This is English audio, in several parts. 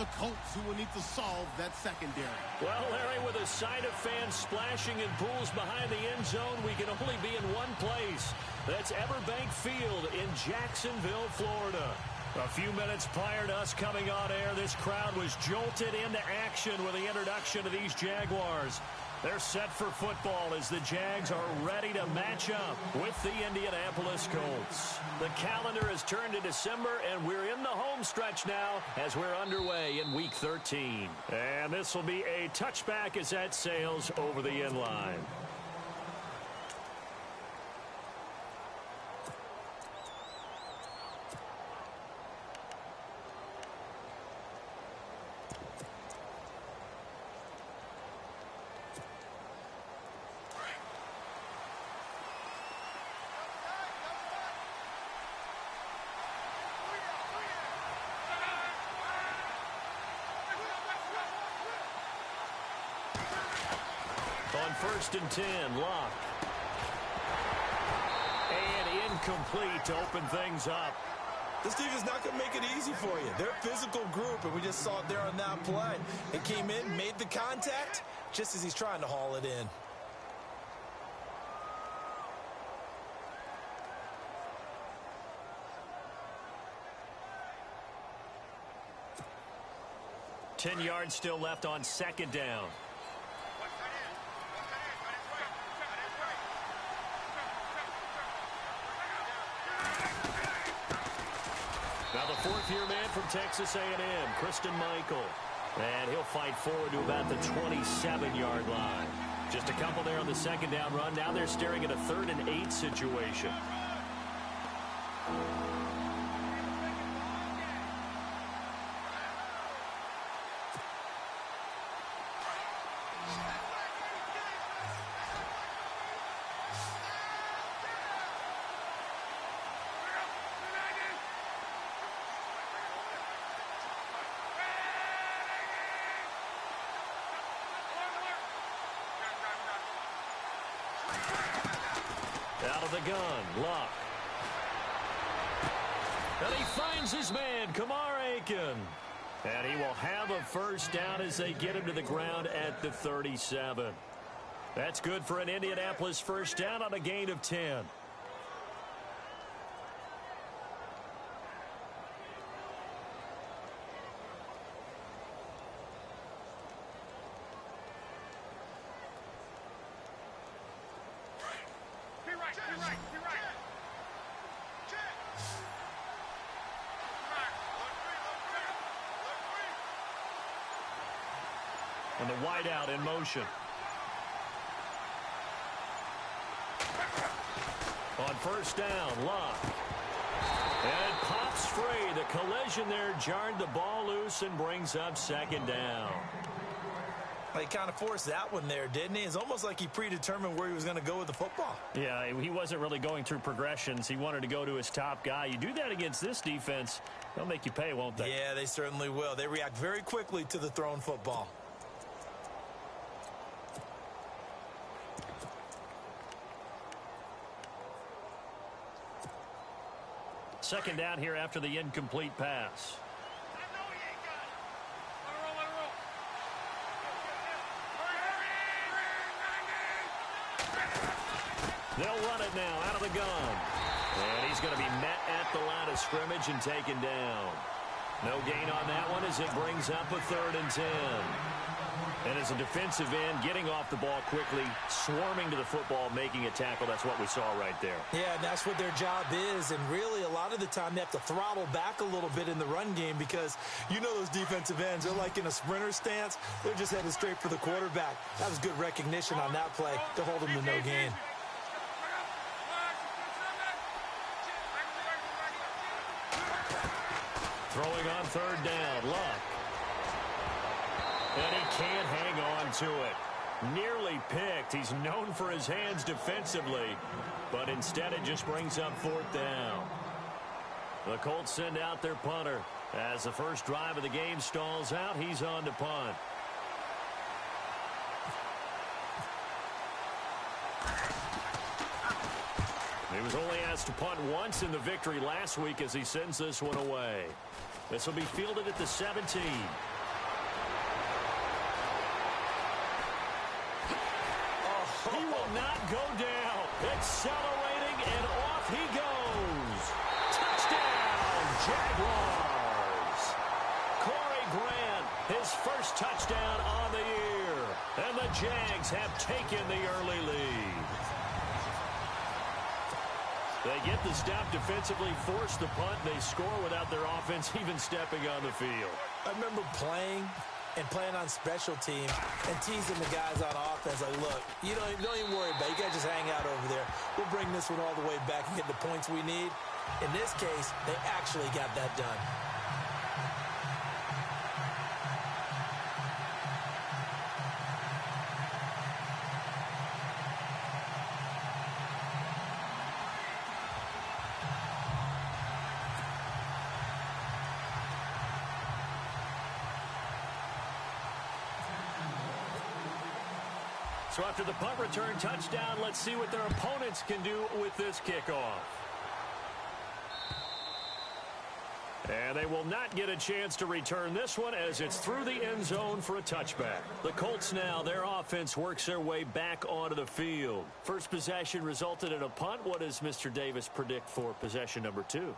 the Colts, who will need to solve that secondary. Well, Larry, with a sight of fans splashing in pools behind the end zone, we can only be in one place. That's Everbank Field in Jacksonville, Florida. A few minutes prior to us coming on air, this crowd was jolted into action with the introduction of these Jaguars. They're set for football as the Jags are ready to match up with the Indianapolis Colts. The calendar has turned to December, and we're in the home stretch now as we're underway in Week 13. And this will be a touchback as that sails over the end line. On 1st and 10, Locke. And incomplete to open things up. This defense not going to make it easy for you. They're a physical group, and we just saw it there on that play. It came in, made the contact, just as he's trying to haul it in. Ten yards still left on 2nd down. Now the 4th-year man from Texas A&M, Christine Michael. And he'll fight forward to about the 27-yard line. Just a couple there on the 2nd down run. Now they're staring at a 3rd and 8 situation. Out of the gun, Locke. And he finds his man, Kamar Aiken. And he will have a 1st down as they get him to the ground at the 37. That's good for an Indianapolis 1st down on a gain of 10. And the wideout in motion. On 1st down, Locke. And it pops free. The collision there jarred the ball loose and brings up 2nd down. He kind of forced that one there, didn't he? It's almost like he predetermined where he was going to go with the football. Yeah, he wasn't really going through progressions. He wanted to go to his top guy. You do that against this defense, they'll make you pay, won't they? Yeah, they certainly will. They react very quickly to the thrown football. Second down here after the incomplete pass. They'll run it now out of the gun. And he's going to be met at the line of scrimmage and taken down. No gain on that one as it brings up a 3rd and 10. And as a defensive end, getting off the ball quickly, swarming to the football, making a tackle. That's what we saw right there. Yeah, and that's what their job is. And really, a lot of the time, they have to throttle back a little bit in the run game because you know those defensive ends, they're like in a sprinter stance. They're just headed straight for the quarterback. That was good recognition on that play to hold them to no gain. Throwing on 3rd down, Locke. And he can't hang on to it. Nearly picked. He's known for his hands defensively, but instead it just brings up 4th down. The Colts send out their punter. As the first drive of the game stalls out, he's on to punt. He was only asked to punt once in the victory last week as he sends this one away. This will be fielded at the 17. He will not go down. Accelerating, and off he goes. Touchdown, Jaguars. Corey Grant, his first touchdown on the year. And the Jags have taken the early lead. They get the stop defensively, force the punt. They score without their offense even stepping on the field. I remember playing on special team and teasing the guys on offense. Like, look, you don't even worry about it. You guys just hang out over there. We'll bring this one all the way back and get the points we need. In this case, they actually got that done. So after the punt return touchdown, let's see what their opponents can do with this kickoff. And they will not get a chance to return this one as it's through the end zone for a touchback. The Colts now, their offense works their way back onto the field. First possession resulted in a punt. What does Mr. Davis predict for possession number 2?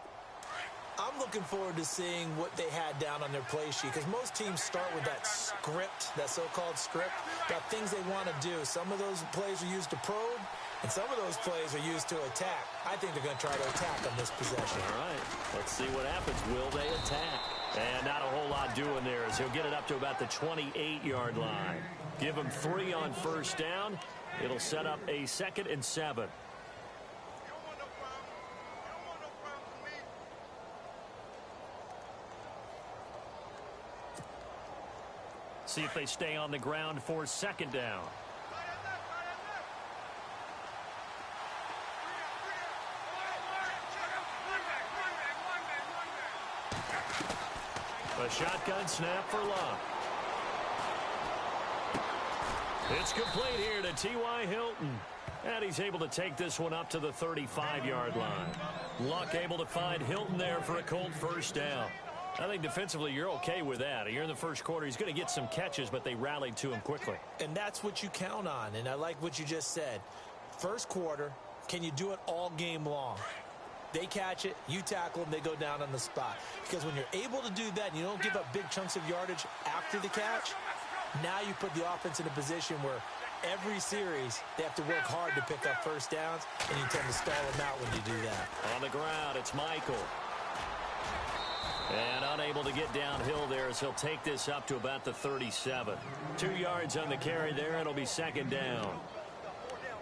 I'm looking forward to seeing what they had down on their play sheet, because most teams start with that script, that so-called script, about things they want to do. Some of those plays are used to probe, and some of those plays are used to attack. I think they're going to try to attack on this possession. All right, let's see what happens. Will they attack? And not a whole lot doing there, as he'll get it up to about the 28-yard line. Give him 3 on first down. It'll set up a 2nd and 7. See if they stay on the ground for 2nd down. A shotgun snap for Luck. It's complete here to T.Y. Hilton. And he's able to take this one up to the 35-yard line. Luck able to find Hilton there for a Colt first down. I think defensively you're okay with that. Here in the first quarter, he's going to get some catches, but they rallied to him quickly. And that's what you count on, and I like what you just said. First quarter, can you do it all game long? They catch it, you tackle them, they go down on the spot. Because when you're able to do that and you don't give up big chunks of yardage after the catch, now you put the offense in a position where every series they have to work hard to pick up first downs, and you tend to stall them out when you do that. On the ground, it's Michael. And unable to get downhill there as he'll take this up to about the 37. 2 yards on the carry there. It'll be 2nd down.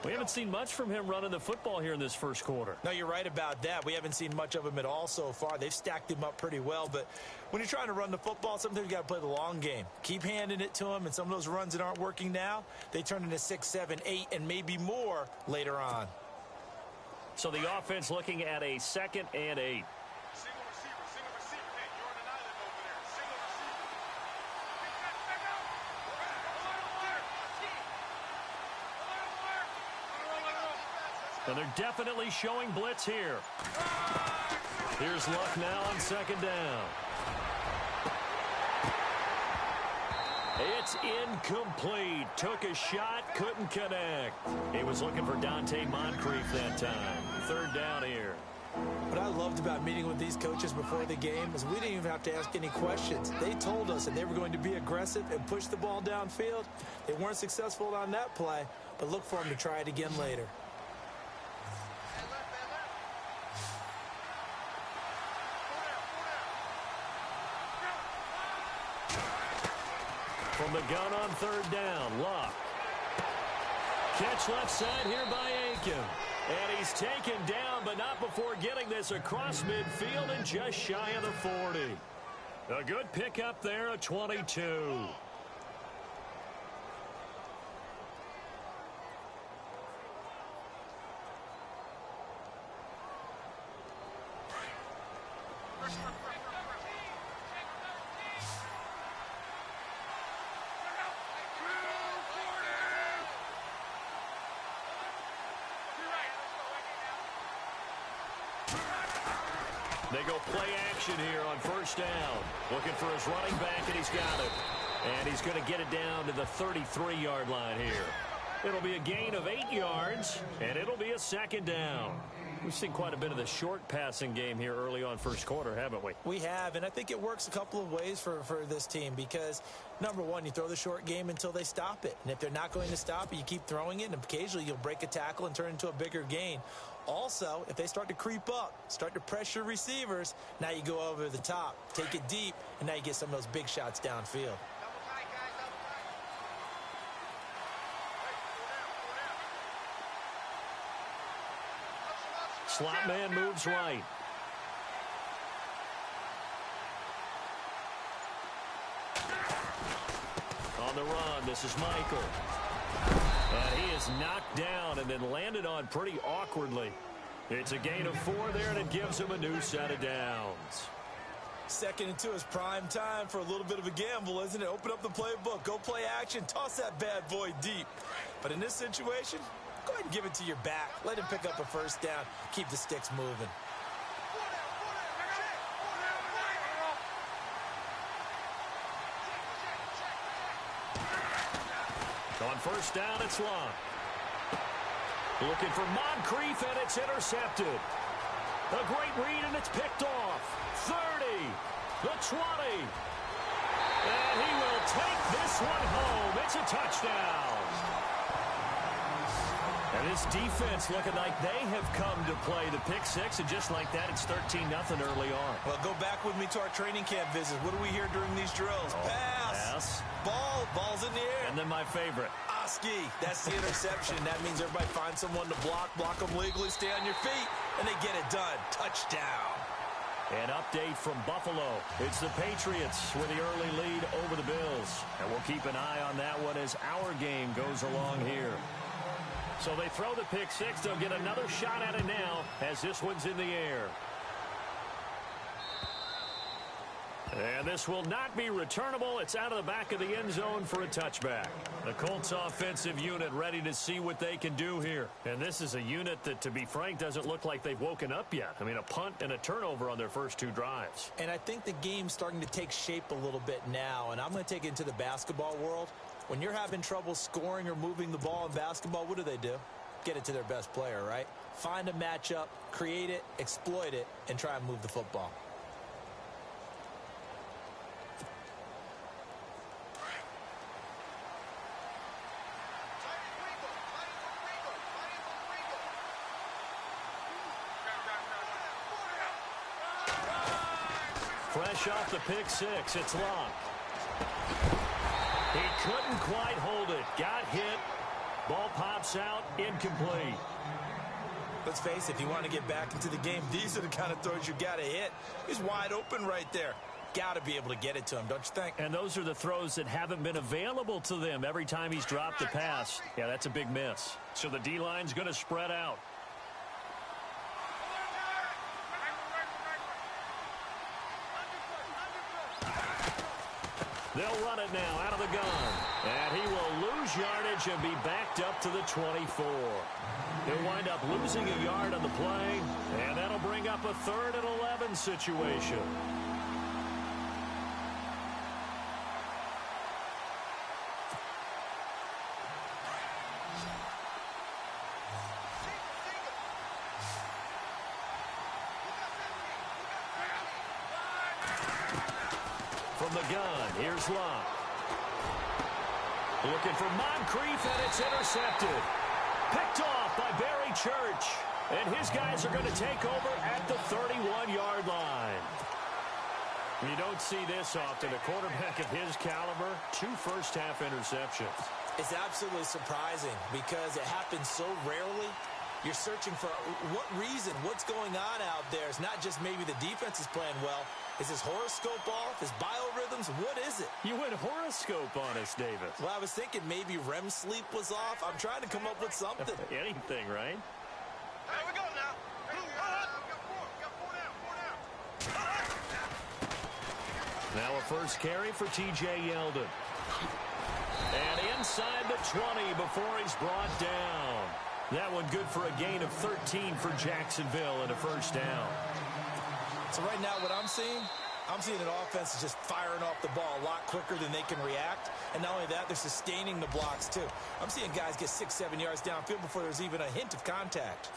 We haven't seen much from him running the football here in this first quarter. No, you're right about that. We haven't seen much of him at all so far. They've stacked him up pretty well. But when you're trying to run the football, sometimes you got to play the long game. Keep handing it to him, and some of those runs that aren't working now, they turn into 6, 7, 8, and maybe more later on. So the offense looking at a 2nd and 8. And they're definitely showing blitz here. Here's Luck now on 2nd down. It's incomplete. Took a shot, couldn't connect. He was looking for Dante Moncrief that time. 3rd down here. What I loved about meeting with these coaches before the game is we didn't even have to ask any questions. They told us that they were going to be aggressive and push the ball downfield. They weren't successful on that play, but look for them to try it again later. From the gun on 3rd down, Luck. Catch left side here by Aiken. And he's taken down, but not before getting this across midfield and just shy of the 40. A good pickup there, a 22. They go play action here on 1st down. Looking for his running back, and he's got it. And he's going to get it down to the 33-yard line here. It'll be a gain of 8 yards, and it'll be a second down. We've seen quite a bit of the short passing game here early on first quarter, haven't we? We have, and I think it works a couple of ways for this team because, number one, you throw the short game until they stop it. And if they're not going to stop it, you keep throwing it, and occasionally you'll break a tackle and turn it into a bigger gain. Also, if they start to creep up, start to pressure receivers, now you go over the top, take it deep, and now you get some of those big shots downfield. Slot man moves right. On the run, this is Michael. And he is knocked down and then landed on pretty awkwardly. It's a gain of 4 there, and it gives him a new set of downs. 2nd and 2 is prime time for a little bit of a gamble, isn't it? Open up the playbook, go play action, toss that bad boy deep. But in this situation, go ahead and give it to your back. Let him pick up a first down. Keep the sticks moving. On first down, it's Long. Looking for Moncrief, and it's intercepted. A great read, and it's picked off. 30, the 20. And he will take this one home. It's a touchdown. And this defense looking like they have come to play the pick six, and just like that, it's 13-0 early on. Well, go back with me to our training camp visit. What do we hear during these drills? Pass. Ball's in the air. And then my favorite. Oski, that's the interception. That means everybody finds someone to block them legally, stay on your feet, and they get it done. Touchdown. An update from Buffalo. It's the Patriots with the early lead over the Bills. And we'll keep an eye on that one as our game goes along here. So they throw the pick six. They'll get another shot at it now as this one's in the air. And this will not be returnable. It's out of the back of the end zone for a touchback. The Colts offensive unit ready to see what they can do here. And this is a unit that, to be frank, doesn't look like they've woken up yet. I mean, a punt and a turnover on their first 2 drives. And I think the game's starting to take shape a little bit now. And I'm going to take it into the basketball world. When you're having trouble scoring or moving the ball in basketball, what do? Get it to their best player, right? Find a matchup, create it, exploit it, and try and move the football. Fresh off the pick six, it's Long. He couldn't quite hold it. Got hit. Ball pops out, incomplete. Let's face it, if you want to get back into the game, these are the kind of throws you got to hit. He's wide open right there. Got to be able to get it to him, don't you think? And those are the throws that haven't been available to them every time he's dropped the pass. Yeah, that's a big miss. So the D-line's going to spread out. They'll run it now out of the gun. And he will lose yardage and be backed up to the 24. He'll wind up losing a yard on the play, and that'll bring up a 3rd and 11 situation. From the gun, here's Locke. Looking for Moncrief, and it's intercepted. Picked off by Barry Church. And his guys are going to take over at the 31-yard line. You don't see this often. A quarterback of his caliber, 2 first-half interceptions. It's absolutely surprising because it happens so rarely. You're searching for what reason, what's going on out there. It's not just maybe the defense is playing well. Is his horoscope off? His biorhythms? What is it? You went horoscope on us, David. Well, I was thinking maybe REM sleep was off. I'm trying to come up with something. Anything, right? Here we go now. Now a first carry for T.J. Yeldon. And inside the 20 before he's brought down. That one good for a gain of 13 for Jacksonville and a first down. So right now what I'm seeing, I'm seeing an offense just firing off the ball a lot quicker than they can react. And not only that, they're sustaining the blocks, too. I'm seeing guys get 6-7 yards downfield before there's even a hint of contact.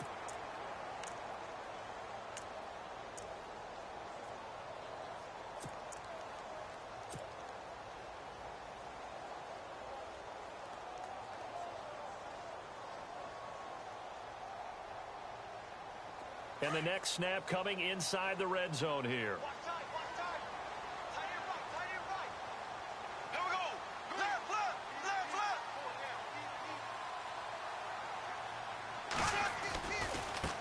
And the next snap coming inside the red zone here. Watch time. Tight end right. Here we go. Left.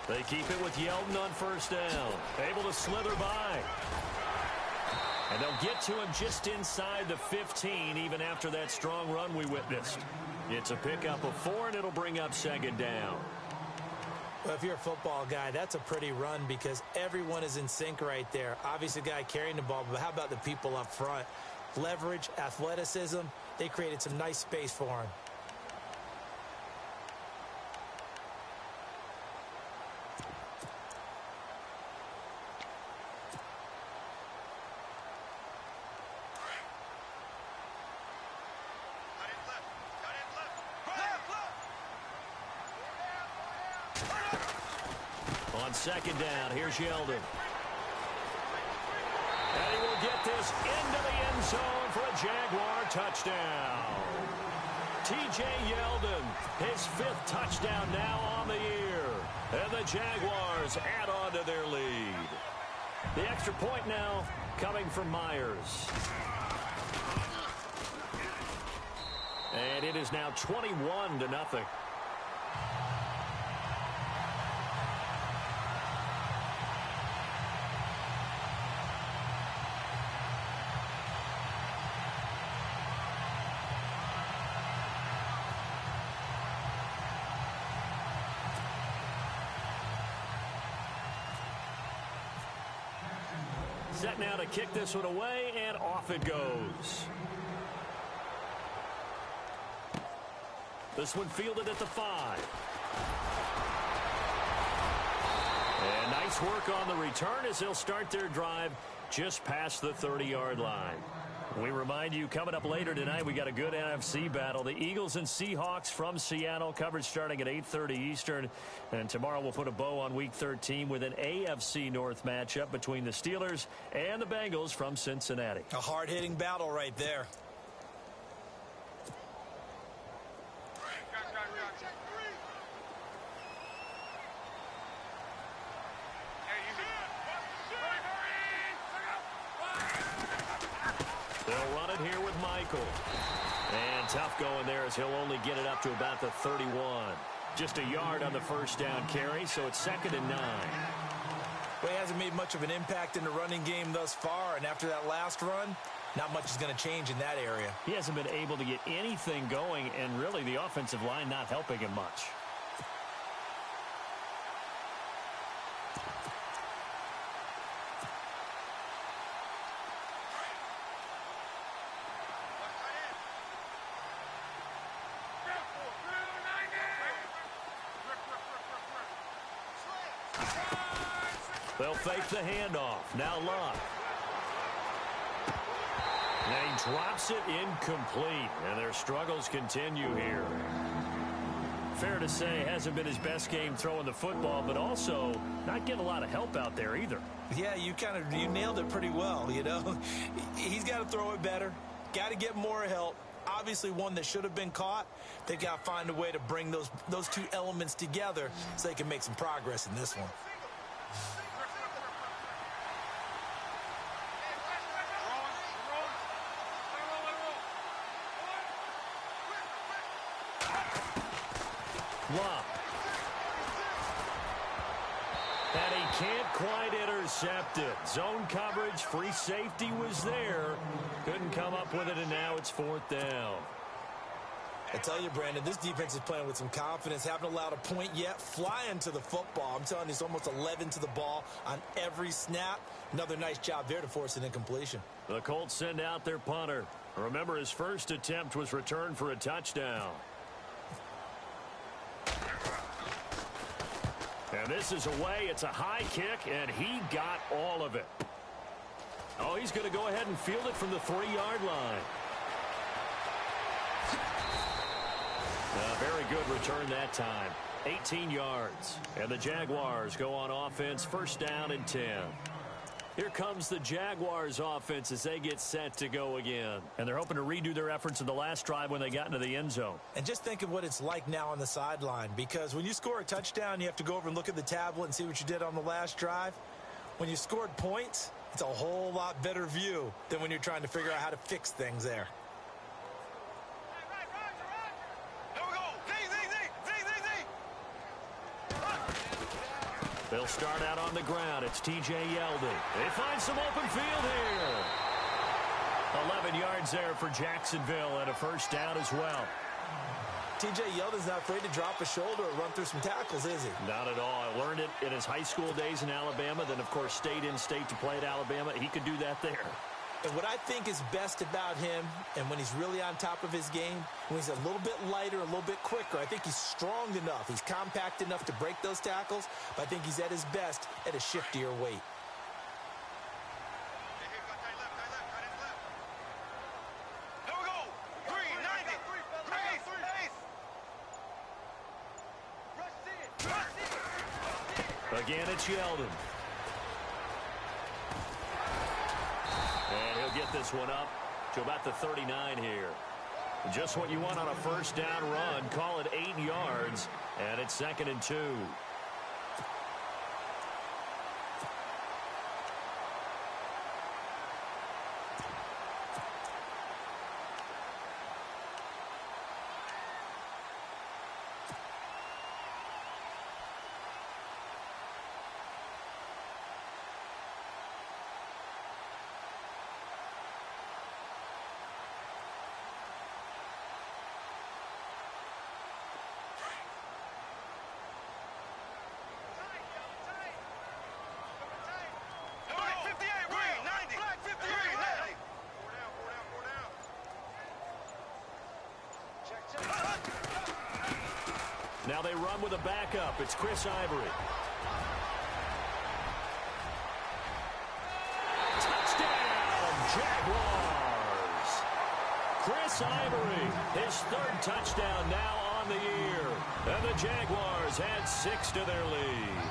They keep it with Yeldon on first down. Able to slither by. And they'll get to him just inside the 15, even after that strong run we witnessed. It's a pickup of 4, and it'll bring up second down. Well, if you're a football guy, that's a pretty run because everyone is in sync right there. Obviously, the guy carrying the ball, but how about the people up front? Leverage, athleticism, they created some nice space for him. On second down, here's Yeldon. And he will get this into the end zone for a Jaguar touchdown. T.J. Yeldon, his 5th touchdown now on the year. And the Jaguars add on to their lead. The extra point now coming from Myers. And it is now 21-0. Set now to kick this one away, and off it goes. This one fielded at the 5. And nice work on the return as they'll start their drive just past the 30-yard line. We remind you, coming up later tonight, we got a good NFC battle. The Eagles and Seahawks from Seattle, coverage starting at 8:30 Eastern. And tomorrow we'll put a bow on Week 13 with an AFC North matchup between the Steelers and the Bengals from Cincinnati. A hard-hitting battle right there. They'll run it here with Michael. And tough going there as he'll only get it up to about the 31. Just a yard on the first down carry, so it's 2nd and 9. Well, he hasn't made much of an impact in the running game thus far, and after that last run, not much is going to change in that area. He hasn't been able to get anything going, and really the offensive line not helping him much. They'll fake the handoff. Now Luck. And he drops it incomplete. And their struggles continue here. Fair to say, hasn't been his best game throwing the football, but also not getting a lot of help out there either. Yeah, you nailed it pretty well, you know. He's got to throw it better. Got to get more help. Obviously one that should have been caught. They got to find a way to bring those two elements together so they can make some progress in this one. Luck. And he can't quite intercept it. Zone coverage, free safety was there. Couldn't come up with it, and now it's 4th down. I tell you, Brandon, this defense is playing with some confidence. Haven't allowed a point yet. Flying to the football. I'm telling you, it's almost 11 to the ball on every snap. Another nice job there to force an incompletion. The Colts send out their punter. Remember, his first attempt was returned for a touchdown. And this is away. It's a high kick, and he got all of it. Oh, he's going to go ahead and field it from the 3-yard line. A very good return that time. 18 yards. And the Jaguars go on offense, first down and 10. Here comes the Jaguars offense as they get set to go again. And they're hoping to redo their efforts in the last drive when they got into the end zone. And just think of what it's like now on the sideline, because when you score a touchdown, you have to go over and look at the tablet and see what you did on the last drive. When you scored points, it's a whole lot better view than when you're trying to figure out how to fix things there. They'll start out on the ground. It's T.J. Yeldon. They find some open field here. 11 yards there for Jacksonville and a first down as well. T.J. Yeldon's not afraid to drop a shoulder or run through some tackles, is he? Not at all. I learned it in his high school days in Alabama. Then, of course, stayed in state to play at Alabama. He could do that there. And what I think is best about him, and when he's really on top of his game, when he's a little bit lighter, a little bit quicker, I think he's strong enough. He's compact enough to break those tackles, but I think he's at his best at a shiftier weight. Here we go. 390. Again, it's Yeldon. And he'll get this one up to about the 39 here. Just what you want on a first down run. Call it 8 yards, and it's 2nd and 2. Now they run with a backup. It's Chris Ivory. Touchdown, Jaguars! Chris Ivory, his 3rd touchdown now on the year. And the Jaguars add 6 to their lead.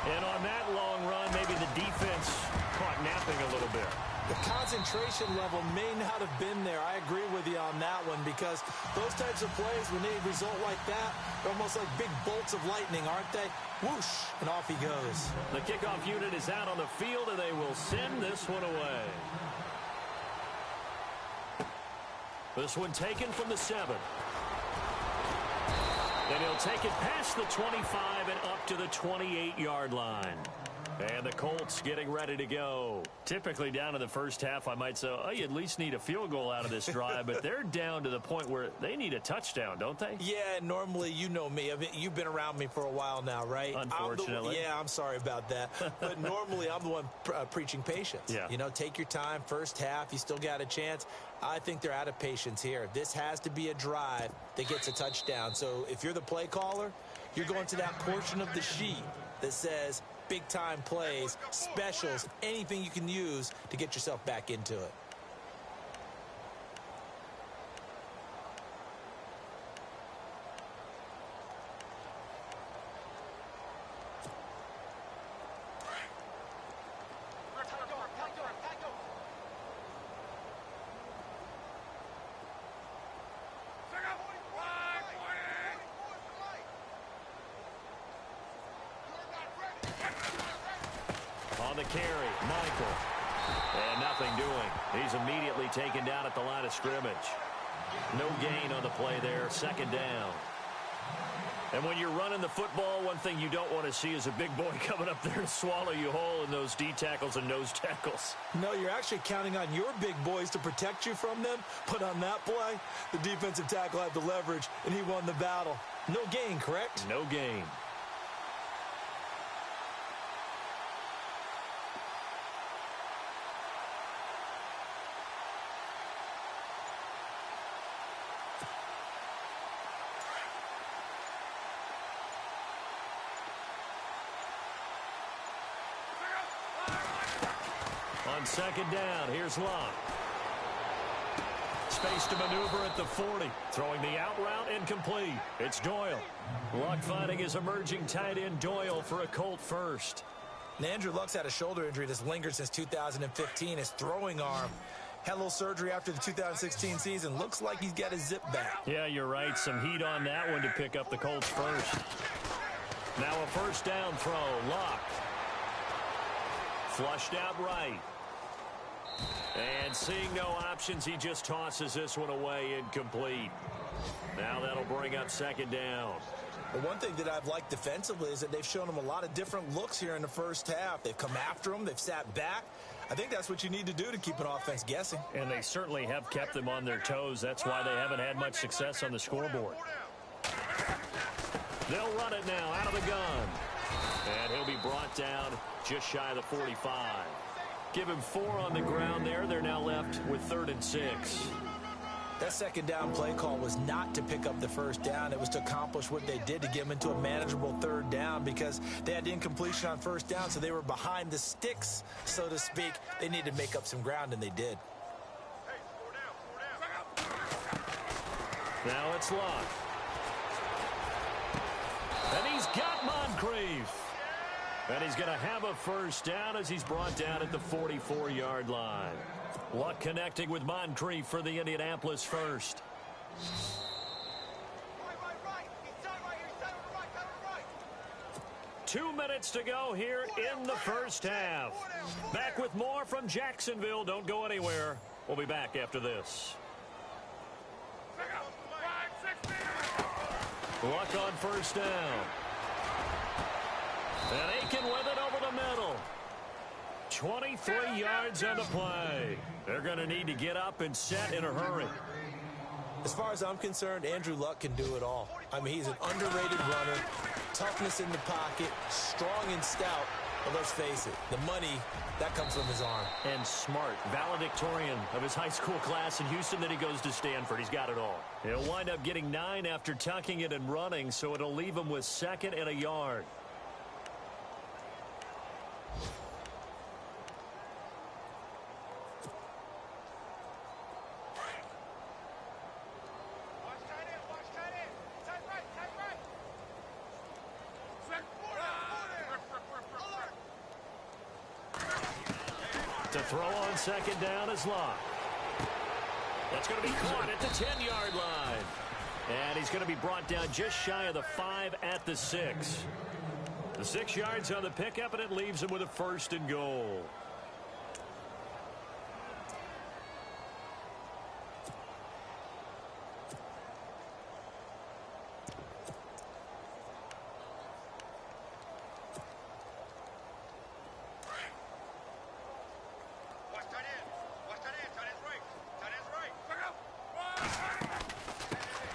And on that long run, maybe the defense caught napping a little bit. The concentration level may not have been there. I agree with you on that one, because those types of plays, when they result like that, they're almost like big bolts of lightning, aren't they? Whoosh, and off he goes. The kickoff unit is out on the field, and they will send this one away. This one taken from the 7. And he'll take it past the 25 and up to the 28-yard line. And the Colts getting ready to go. Typically down in the first half, I might say, oh, you at least need a field goal out of this drive. But they're down to the point where they need a touchdown, don't they? Yeah, normally, you know me. I mean, you've been around me for a while now, right? Unfortunately. I'm sorry about that. But normally, I'm the one preaching patience. Yeah. You know, take your time. First half, you still got a chance. I think they're out of patience here. This has to be a drive that gets a touchdown. So if you're the play caller, you're going to that portion of the sheet that says big-time plays, specials, anything you can use to get yourself back into it. On the carry, Michael. And nothing doing. He's immediately taken down at the line of scrimmage. No gain on the play there, 2nd down. And when you're running the football, one thing you don't want to see is a big boy coming up there to swallow you whole in those D tackles and nose tackles. No, you're actually counting on your big boys to protect you from them. But on that play, the defensive tackle had the leverage, and he won the battle. No gain, correct? No gain. On second down, here's Locke. Space to maneuver at the 40. Throwing the out route incomplete. It's Doyle. Luck finding his emerging tight end Doyle for a Colt first. And Andrew Luck's had a shoulder injury that's lingered since 2015. His throwing arm had a little surgery after the 2016 season. Looks like he's got his zip back. Yeah, you're right. Some heat on that one to pick up the Colts first. Now a first down throw. Luck. Flushed out right. And seeing no options, he just tosses this one away incomplete. Now that'll bring up second down. The one thing that I've liked defensively is that they've shown him a lot of different looks here in the first half. They've come after him. They've sat back. I think that's what you need to do to keep an offense guessing. And they certainly have kept them on their toes. That's why they haven't had much success on the scoreboard. They'll run it now out of the gun. And he'll be brought down just shy of the 45. Give him 4 on the ground there. They're now left with 3rd and 6. That second down play call was not to pick up the first down. It was to accomplish what they did, to get them into a manageable 3rd down, because they had incompletion on first down, so they were behind the sticks, so to speak. They needed to make up some ground, and they did. Now it's Locke. And he's got Moncrief. And he's going to have a first down as he's brought down at the 44-yard line. Luck connecting with Moncrief for the Indianapolis first. Right. He's done right here. He's done right. 2 minutes to go here in the first half. Back with more from Jacksonville. Don't go anywhere. We'll be back after this. Luck on first down. And Aiken with it over the middle. 23 yards on the play. They're going to need to get up and set in a hurry. As far as I'm concerned, Andrew Luck can do it all. I mean, he's an underrated runner, toughness in the pocket, strong and stout. But let's face it, the money, that comes from his arm. And smart, valedictorian of his high school class in Houston, then he goes to Stanford. He's got it all. He'll wind up getting 9 after tucking it and running, so it'll leave him with 2nd and a yard. To throw on second down is Locke. That's going to be caught at the 10-yard line. And he's going to be brought down just shy of the 5 at the 6. The 6 yards on the pickup, and it leaves him with a 1st and goal.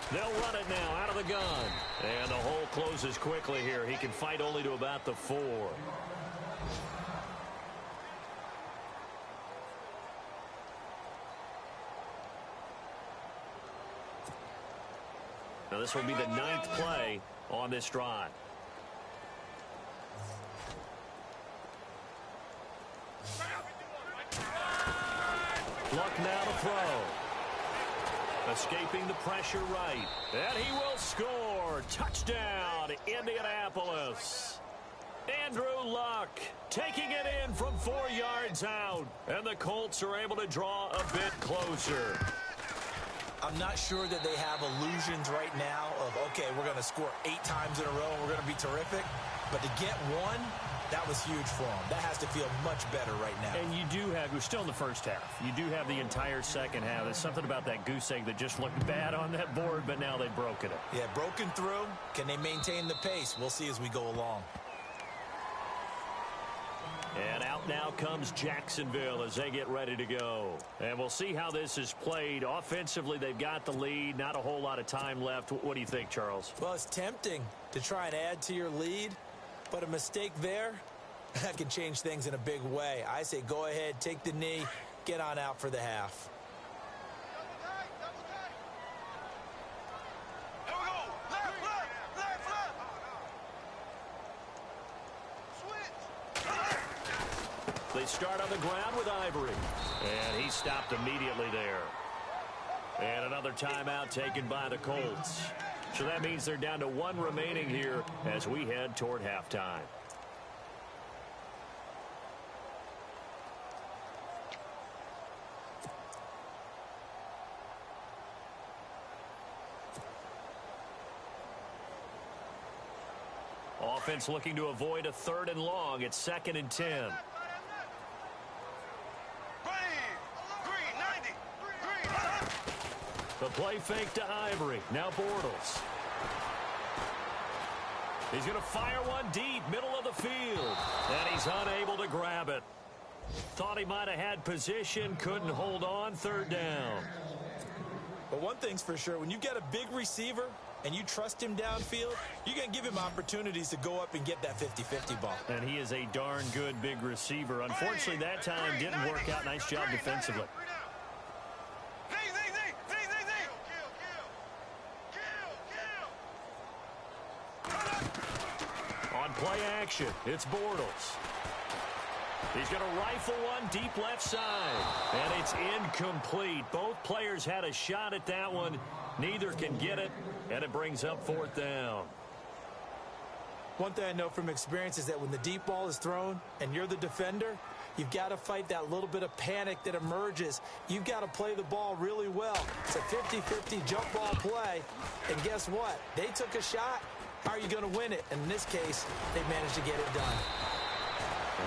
They'll run it now out of the gun. And the hole closes quickly here. He can fight only to about the 4. Now this will be the 9th play on this drive. Luck now to throw. Escaping the pressure right. And he will score. Touchdown, Indianapolis. Andrew Luck taking it in from 4 yards out. And the Colts are able to draw a bit closer. I'm not sure that they have illusions right now of, okay, we're going to score 8 times in a row and we're going to be terrific. But to get one, that was huge for them. That has to feel much better right now. And you do have, we're still in the first half. You do have the entire second half. There's something about that goose egg that just looked bad on that board, but now they've broken it. Yeah, broken through. Can they maintain the pace? We'll see as we go along. And out now comes Jacksonville as they get ready to go. And we'll see how this is played. Offensively, they've got the lead. Not a whole lot of time left. What do you think, Charles? Well, it's tempting to try and add to your lead, but a mistake there, that can change things in a big way. I say go ahead, take the knee, get on out for the half. They to start on the ground with Ivory. And he stopped immediately there. And another timeout taken by the Colts. So that means they're down to one remaining here as we head toward halftime. Offense looking to avoid a 3rd and long. It's 2nd and 10. The play fake to Ivory. Now Bortles. He's going to fire one deep, middle of the field. And he's unable to grab it. Thought he might have had position, couldn't hold on. 3rd down. But one thing's for sure, when you get a big receiver and you trust him downfield, you're going to give him opportunities to go up and get that 50-50 ball. And he is a darn good big receiver. Unfortunately, that time didn't work out. Nice job defensively. On play action, it's Bortles. He's going to rifle one deep left side. And it's incomplete. Both players had a shot at that one. Neither can get it, and it brings up 4th down. One thing I know from experience is that when the deep ball is thrown and you're the defender, you've got to fight that little bit of panic that emerges. You've got to play the ball really well. It's a 50-50 jump ball play. And guess what? They took a shot. How are you going to win it? And in this case, they managed to get it done.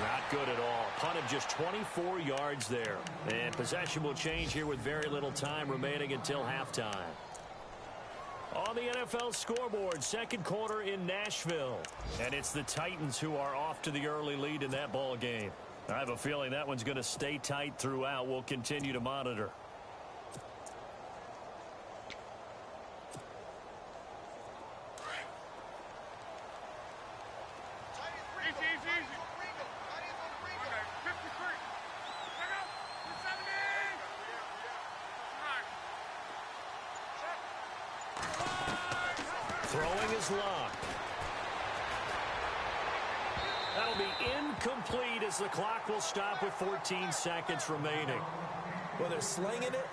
Not good at all. Punted just 24 yards there. And possession will change here with very little time remaining until halftime. On the NFL scoreboard, 2nd quarter in Nashville. And it's the Titans who are off to the early lead in that ball game. I have a feeling that one's going to stay tight throughout. We'll continue to monitor. Throwing is locked. That'll be incomplete as the clock will stop with 14 seconds remaining. Well, they're slinging it,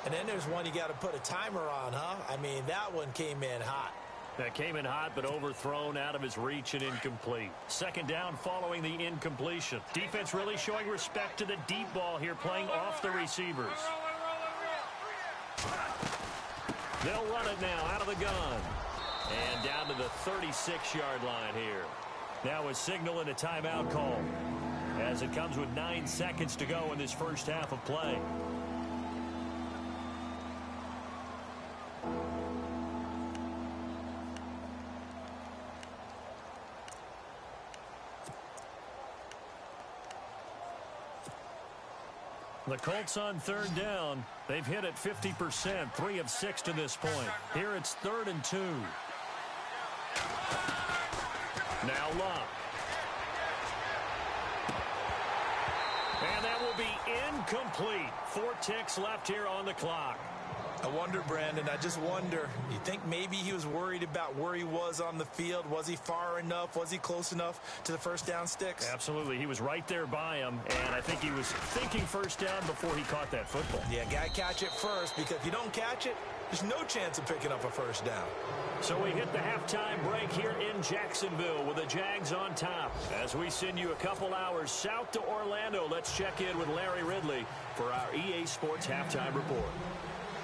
and then there's one you got to put a timer on, huh? I mean, that one came in hot. That came in hot, but overthrown, out of his reach and incomplete. 2nd down following the incompletion. Defense really showing respect to the deep ball here, playing off the receivers. They'll run it now out of the gun. And down to the 36-yard line here. Now a signal and a timeout call, as it comes with 9 seconds to go in this first half of play. The Colts on 3rd down. They've hit it 50%, 3 of 6 to this point. Here it's 3rd and 2. Now Luck. And that will be incomplete. 4 ticks left here on the clock. I wonder, Brandon, I just wonder, you think maybe he was worried about where he was on the field? Was he far enough? Was he close enough to the first down sticks? Absolutely. He was right there by him, and I think he was thinking first down before he caught that football. Yeah, got to catch it first, because if you don't catch it, there's no chance of picking up a first down. So we hit the halftime break here in Jacksonville with the Jags on top. As we send you a couple hours south to Orlando, let's check in with Larry Ridley for our EA Sports Halftime Report.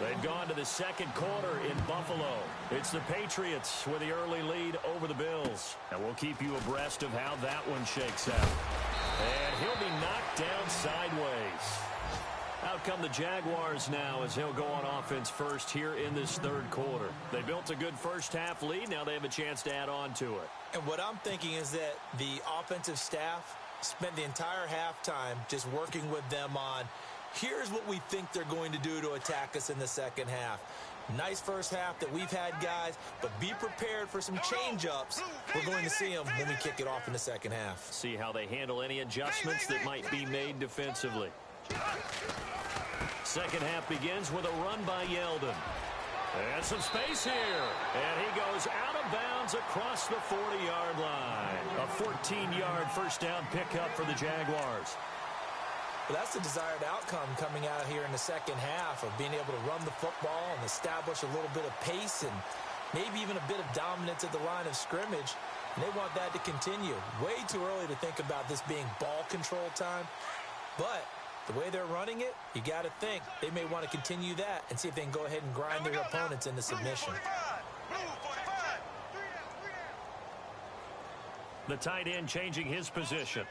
They've gone to the 2nd quarter in Buffalo. It's the Patriots with the early lead over the Bills. And we'll keep you abreast of how that one shakes out. And he'll be knocked down sideways. Out come the Jaguars now as he'll go on offense first here in this 3rd quarter. They built a good first half lead. Now they have a chance to add on to it. And what I'm thinking is that the offensive staff spent the entire halftime just working with them on, here's what we think they're going to do to attack us in the second half. Nice first half that we've had, guys, but be prepared for some change-ups. We're going to see them when we kick it off in the second half. See how they handle any adjustments that might be made defensively. Second half begins with a run by Yeldon. And some space here. And he goes out of bounds across the 40-yard line. A 14-yard first down pickup for the Jaguars. Well, that's the desired outcome coming out here in the second half of being able to run the football and establish a little bit of pace and maybe even a bit of dominance at the line of scrimmage. And they want that to continue. Way too early to think about this being ball control time. But the way they're running it, you got to think they may want to continue that and see if they can go ahead and grind their opponents into submission. The tight end changing his position.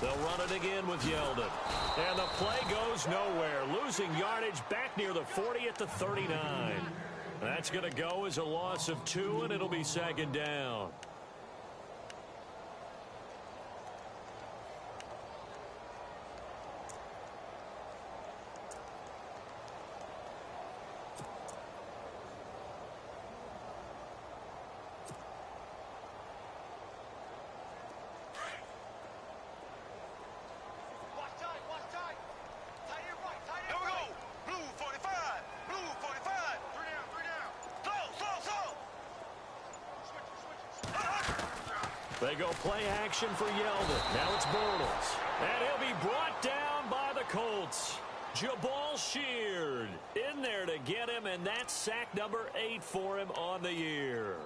They'll run it again with Yeldon. And the play goes nowhere. Losing yardage back near the 40 at the 39. That's going to go as a loss of 2, and it'll be second down. They go play action for Yeldon. Now it's Bortles. And he'll be brought down by the Colts. Jabal Sheard in there to get him, and that's sack number 8 for him on the year.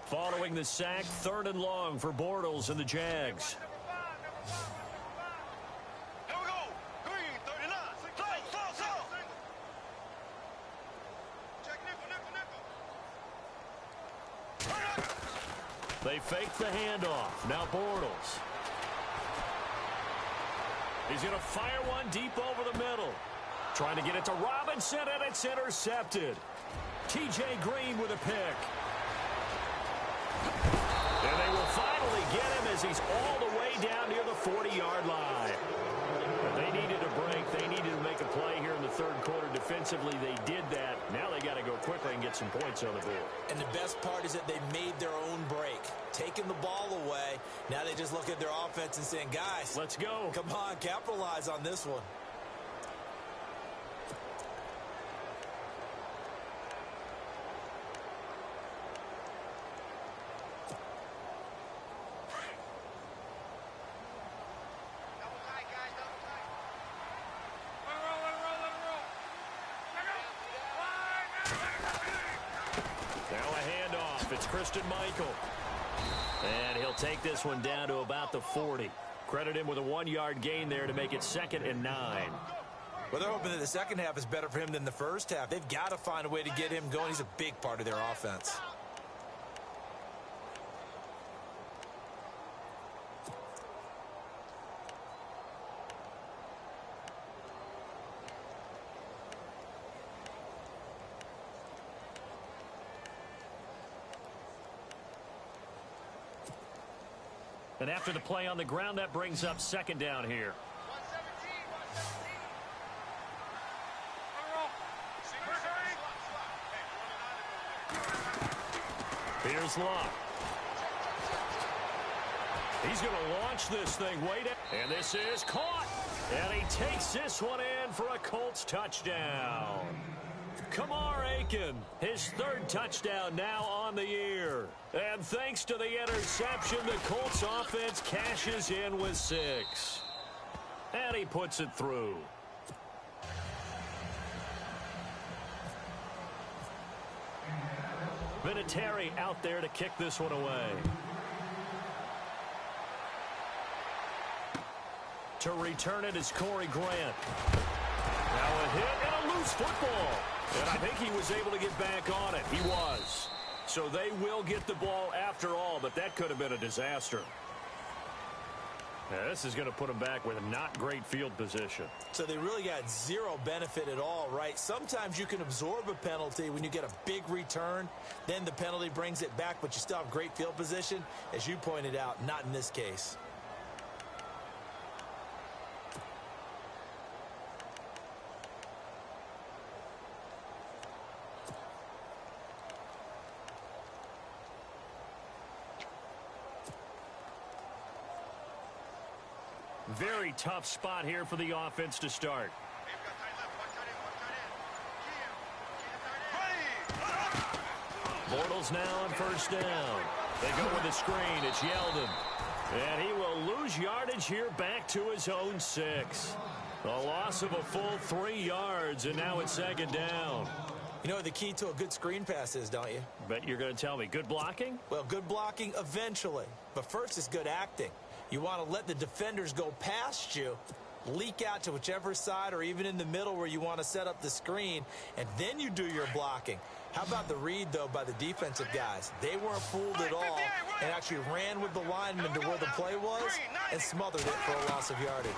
Following the sack, 3rd and long for Bortles and the Jags. Here we go. Green, 39. Slow. Check nickel. They fake the handoff. Now Bortles. He's going to fire one deep over the middle. Trying to get it to Robinson, and it's intercepted. T.J. Green with a pick. And they will finally get him as he's all the way down near the 40-yard line. But they needed a break. They needed to make a play here in the 3rd quarter. Defensively, they did that. Now they got to go quickly and get some points on the board. And the best part is that they made their own break. Taking the ball away. Now they just look at their offense and saying, guys, let's go. Come on, capitalize on this one. Michael. And he'll take this one down to about the 40. Credit him with a 1-yard gain there to make it 2nd and 9. Well, they're hoping that the second half is better for him than the first half. They've got to find a way to get him going. He's a big part of their offense. And after the play on the ground, that brings up 2nd down here. 117. Here's Locke. He's going to launch this thing way down. And this is caught. And he takes this one in for a Colts touchdown. Kamar Aiken, his 3rd touchdown now on the year. And thanks to the interception, the Colts offense cashes in with 6. And he puts it through. Vinatieri out there to kick this one away. To return it is Corey Grant. Now a hit and a loose football. And I think he was able to get back on it. He was. So they will get the ball after all, but that could have been a disaster. Now, this is going to put them back with a not great field position. So they really got zero benefit at all, right? Sometimes you can absorb a penalty when you get a big return. Then the penalty brings it back, but you still have great field position. As you pointed out, not in this case. Very tough spot here for the offense to start. Bortles now on first down. They go with the screen. It's Yeldon. And he will lose yardage here back to his own 6. A loss of a full 3 yards, and now it's second down. You know what the key to a good screen pass is, don't you? Bet you're going to tell me. Good blocking? Well, good blocking eventually. But first is good acting. You want to let the defenders go past you, leak out to whichever side or even in the middle where you want to set up the screen, and then you do your blocking. How about the read, though, by the defensive guys? They weren't fooled at all and actually ran with the lineman to where the play was and smothered it for a loss of yardage.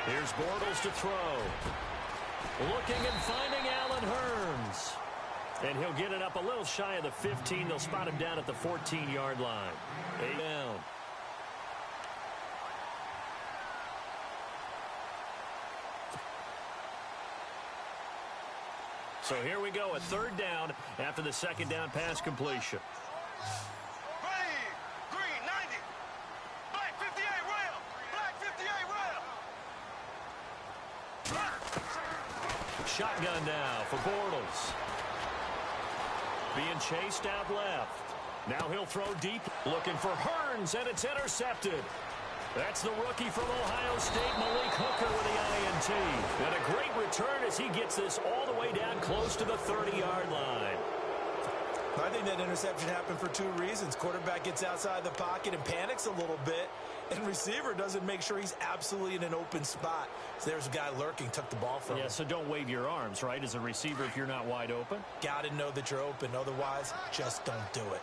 Here's Bortles to throw. Looking and finding Allen Hurns. And he'll get it up a little shy of the 15. They'll spot him down at the 14-yard line. 8 down. So here we go, a third down after the second down pass completion. Ready, green, 90. Black 58 rail. Black 58 rail. Shotgun now for Bortles. Being chased out left. Now he'll throw deep, looking for Hurns, and it's intercepted. That's the rookie from Ohio State, Malik Hooker, with the INT. And a great return as he gets this all the way down close to the 30-yard line. I think that interception happened for 2 reasons. Quarterback gets outside the pocket and panics a little bit, and receiver doesn't make sure he's absolutely in an open spot. So there's a guy lurking, took the ball from him. Yeah, so don't wave your arms, right, as a receiver if you're not wide open. Got to know that you're open. Otherwise, just don't do it.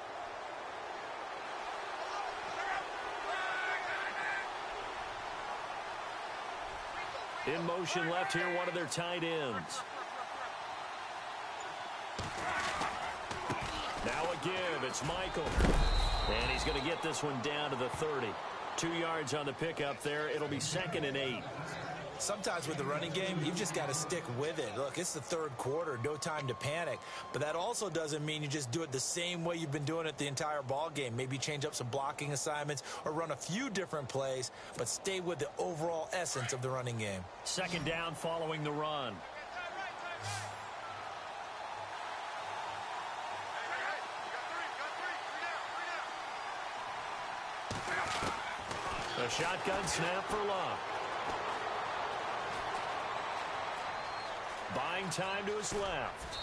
In motion left here, one of their tight ends. Now a give. It's Michael. And he's going to get this one down to the 30. 2 yards on the pickup there. It'll be 2nd and 8. Sometimes with the running game, you've just got to stick with it. Look, it's the third quarter, no time to panic. But that also doesn't mean you just do it the same way you've been doing it the entire ball game. Maybe change up some blocking assignments or run a few different plays, but stay with the overall essence of the running game. Second down following the run. A shotgun snap for Luck. Buying time to his left.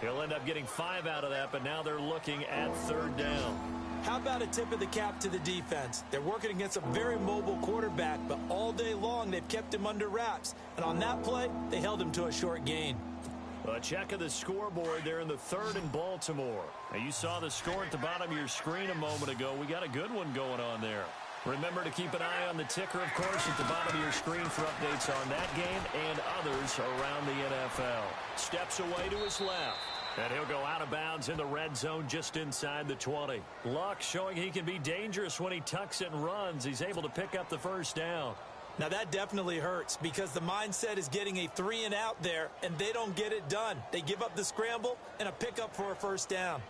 He'll end up getting 5 out of that, but now they're looking at third down. How about a tip of the cap to the defense? They're working against a very mobile quarterback, but all day long they've kept him under wraps. And on that play, they held him to a short gain. A check of the scoreboard there in the third in Baltimore. Now, you saw the score at the bottom of your screen a moment ago. We got a good one going on there. Remember to keep an eye on the ticker, of course, at the bottom of your screen for updates on that game and others around the NFL. Steps away to his left. And he'll go out of bounds in the red zone just inside the 20. Luck showing he can be dangerous when he tucks it and runs. He's able to pick up the first down. Now that definitely hurts because the mindset is getting a 3 and out there, and they don't get it done. They give up the scramble and a pickup for a first down.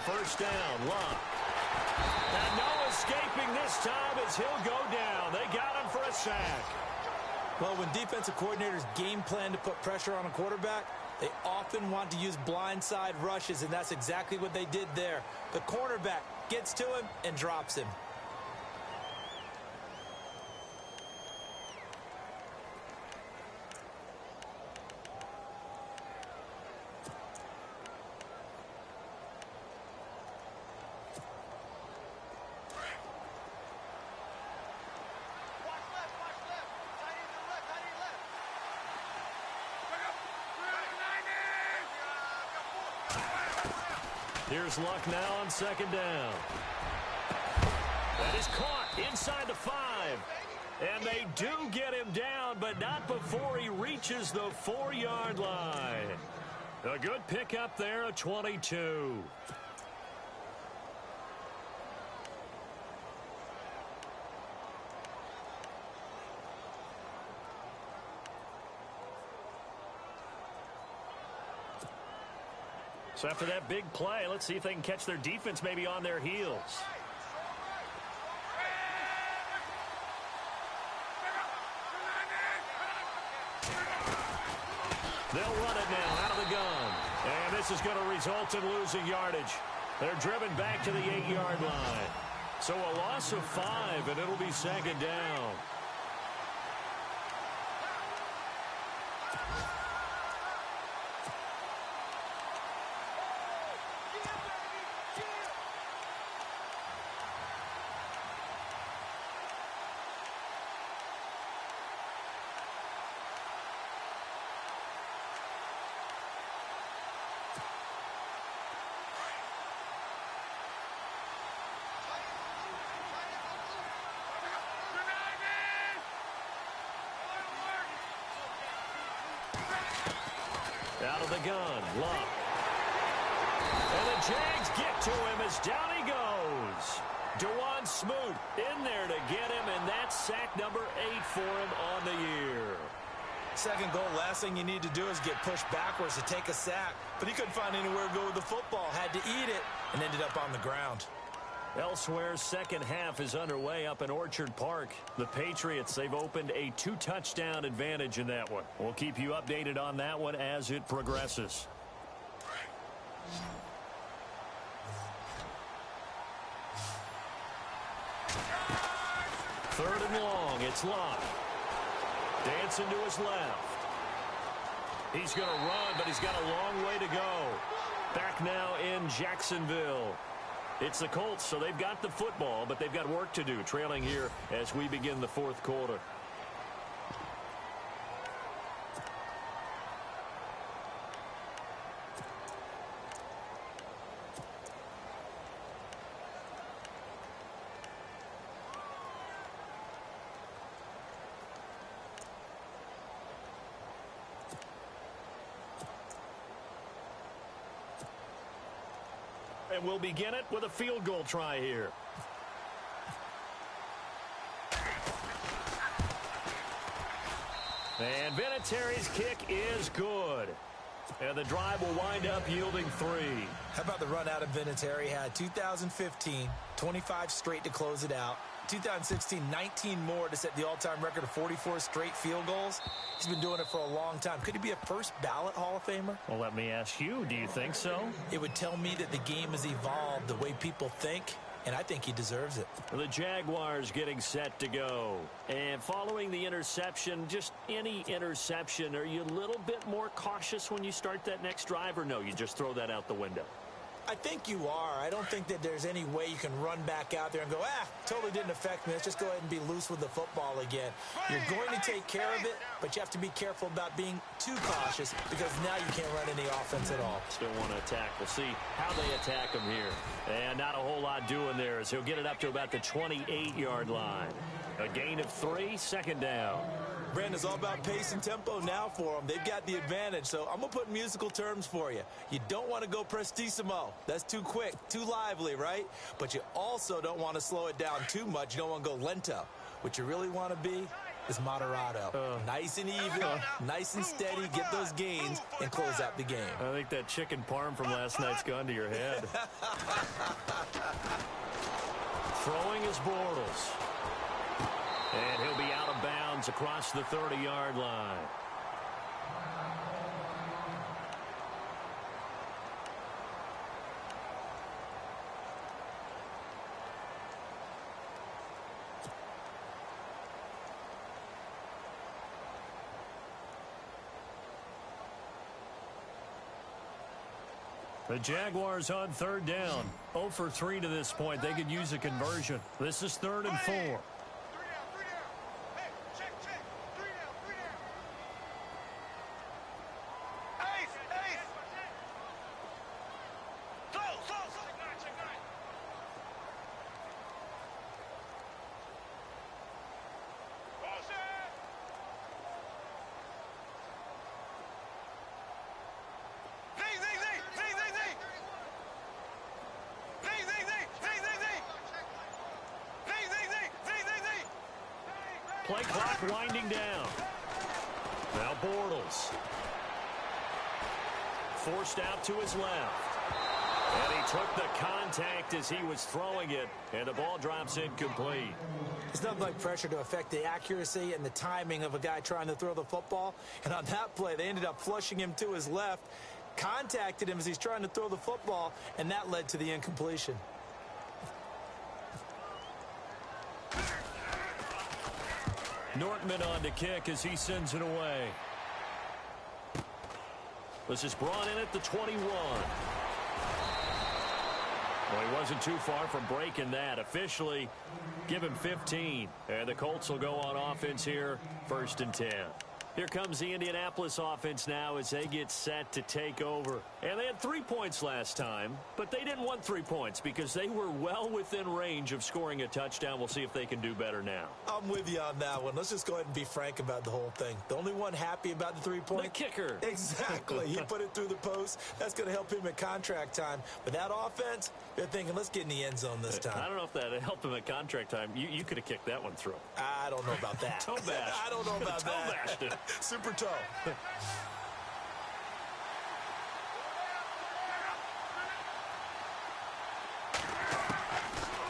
First down, Luck. And no escaping this time as he'll go down. They got him for a sack. Well, when defensive coordinators game plan to put pressure on a quarterback, they often want to use blindside rushes, and that's exactly what they did there. The cornerback gets to him and drops him. Here's Luck now on second down. That is caught inside the 5. And they do get him down, but not before he reaches the 4-yard line. A good pickup there, a 22. So after that big play, let's see if they can catch their defense maybe on their heels. They'll run it now out of the gun. And this is going to result in losing yardage. They're driven back to the 8-yard line. So a loss of 5, and it'll be second down. Out of the gun, Love. And the Jags get to him as down he goes. Dewan Smoot in there to get him, and that's sack number 8 for him on the year. Second goal, last thing you need to do is get pushed backwards to take a sack. But he couldn't find anywhere to go with the football, had to eat it, and ended up on the ground. Elsewhere, second half is underway up in Orchard Park. The Patriots, they've opened a 2-touchdown advantage in that one. We'll keep you updated on that one as it progresses. Third and long, it's Love. Dancing to his left. He's going to run, but he's got a long way to go. Back now in Jacksonville. It's the Colts, so they've got the football, but they've got work to do, trailing here as we begin the fourth quarter. And we'll begin it with a field goal try here. And Vinatieri's kick is good. And the drive will wind up yielding 3. How about the run out of Vinatieri? Had 2015, 25 straight to close it out. 2016, 19 more to set the all-time record of 44 straight field goals. He's been doing it for a long time. Could he be a first ballot Hall of Famer? Well, let me ask you, do you think so? It would tell me that the game has evolved the way people think, and I think he deserves it. The Jaguars getting set to go. And following the interception, just any interception, are you a little bit more cautious when you start that next drive, or no, you just throw that out the window? I think you are. I don't think that there's any way you can run back out there and go, totally didn't affect me. Let's just go ahead and be loose with the football again. You're going to take care of it, but you have to be careful about being too cautious because now you can't run any offense at all. Still want to attack. We'll see how they attack him here. And not a whole lot doing there as he'll get it up to about the 28-yard line. A gain of 3, second down. Brandon, it's all about pace and tempo now for them. They've got the advantage, so I'm going to put musical terms for you. You don't want to go prestissimo. That's too quick, too lively, right? But you also don't want to slow it down too much. You don't want to go lento. What you really want to be is moderato. Nice and even, nice and steady, get those gains, and close out the game. I think that chicken parm from last night's gone to your head. Throwing is Bortles. And he'll be out of bounds across the 30-yard line. The Jaguars on third down. 0 for 3 to this point. They could use a conversion. This is 3rd and 4. Play clock winding down. Now Bortles. forced out to his left. And he took the contact as he was throwing it, and the ball drops incomplete. It's nothing like pressure to affect the accuracy and the timing of a guy trying to throw the football. And on that play, they ended up flushing him to his left, contacted him as he's trying to throw the football, and that led to the incompletion. Nortman on to kick as he sends it away. This is brought in at the 21. Well, he wasn't too far from breaking that. Officially, give him 15. And the Colts will go on offense here, 1st and 10. Here comes the Indianapolis offense now as they get set to take over. And they had 3 points last time, but they didn't want 3 points because they were well within range of scoring a touchdown. We'll see if they can do better now. I'm with you on that one. Let's just go ahead and be frank about the whole thing. The only one happy about the 3-point? The kicker. Exactly. He put it through the post. That's going to help him at contract time. But that offense, they're thinking, let's get in the end zone this time. I don't know if that helped him at contract time. You could have kicked that one through. I don't know about that. Toe bash. I don't know about Toe that. bashed it. Super toe.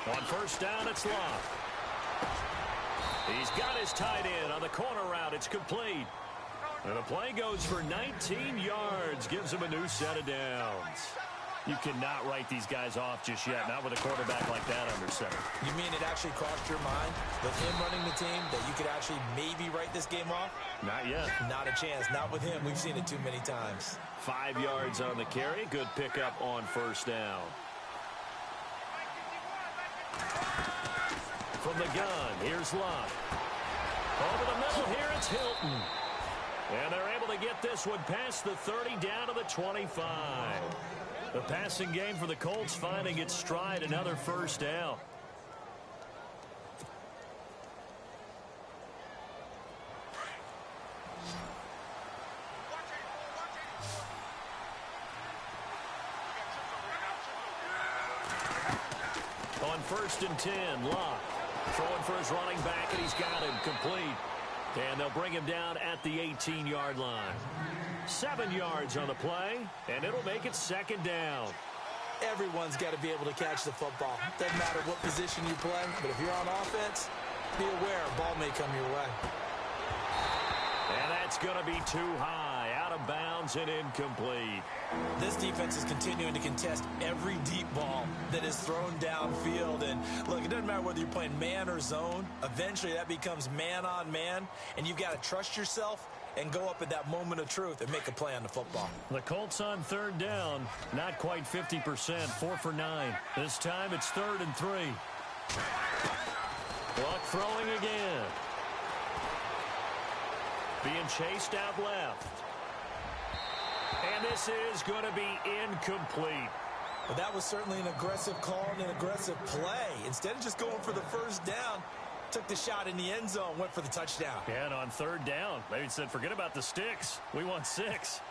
On 1st down, it's Love. He's got his tight end on the corner route. It's complete. And the play goes for 19 yards. Gives him a new set of downs. You cannot write these guys off just yet, not with a quarterback like that under center. You mean it actually crossed your mind with him running the team that you could actually maybe write this game off? Not yet. Not a chance. Not with him. We've seen it too many times. 5 yards on the carry. Good pickup on 1st down. From the gun, here's Love. Over the middle here, it's Hilton. And they're able to get this one past the 30 down to the 25. The passing game for the Colts finding its stride, another 1st down. On 1st and 10, Locke throwing for his running back, and he's got him complete. And they'll bring him down at the 18-yard line. 7 yards on the play, and it'll make it 2nd down. Everyone's got to be able to catch the football. Doesn't matter what position you play, but if you're on offense, be aware a ball may come your way. And that's going to be too high, out of bounds and incomplete. This defense is continuing to contest every deep ball that is thrown downfield. And look, it doesn't matter whether you're playing man or zone. Eventually that becomes man on man, and you've got to trust yourself and go up at that moment of truth and make a play on the football. The Colts on 3rd down, not quite 50%, 4 for 9. This time it's 3rd and 3. Luck throwing again. Being chased out left. And this is going to be incomplete. Well, that was certainly an aggressive call and an aggressive play. Instead of just going for the 1st down, took the shot in the end zone, went for the touchdown. Yeah, and on 3rd down, they said, forget about the sticks. We want 6.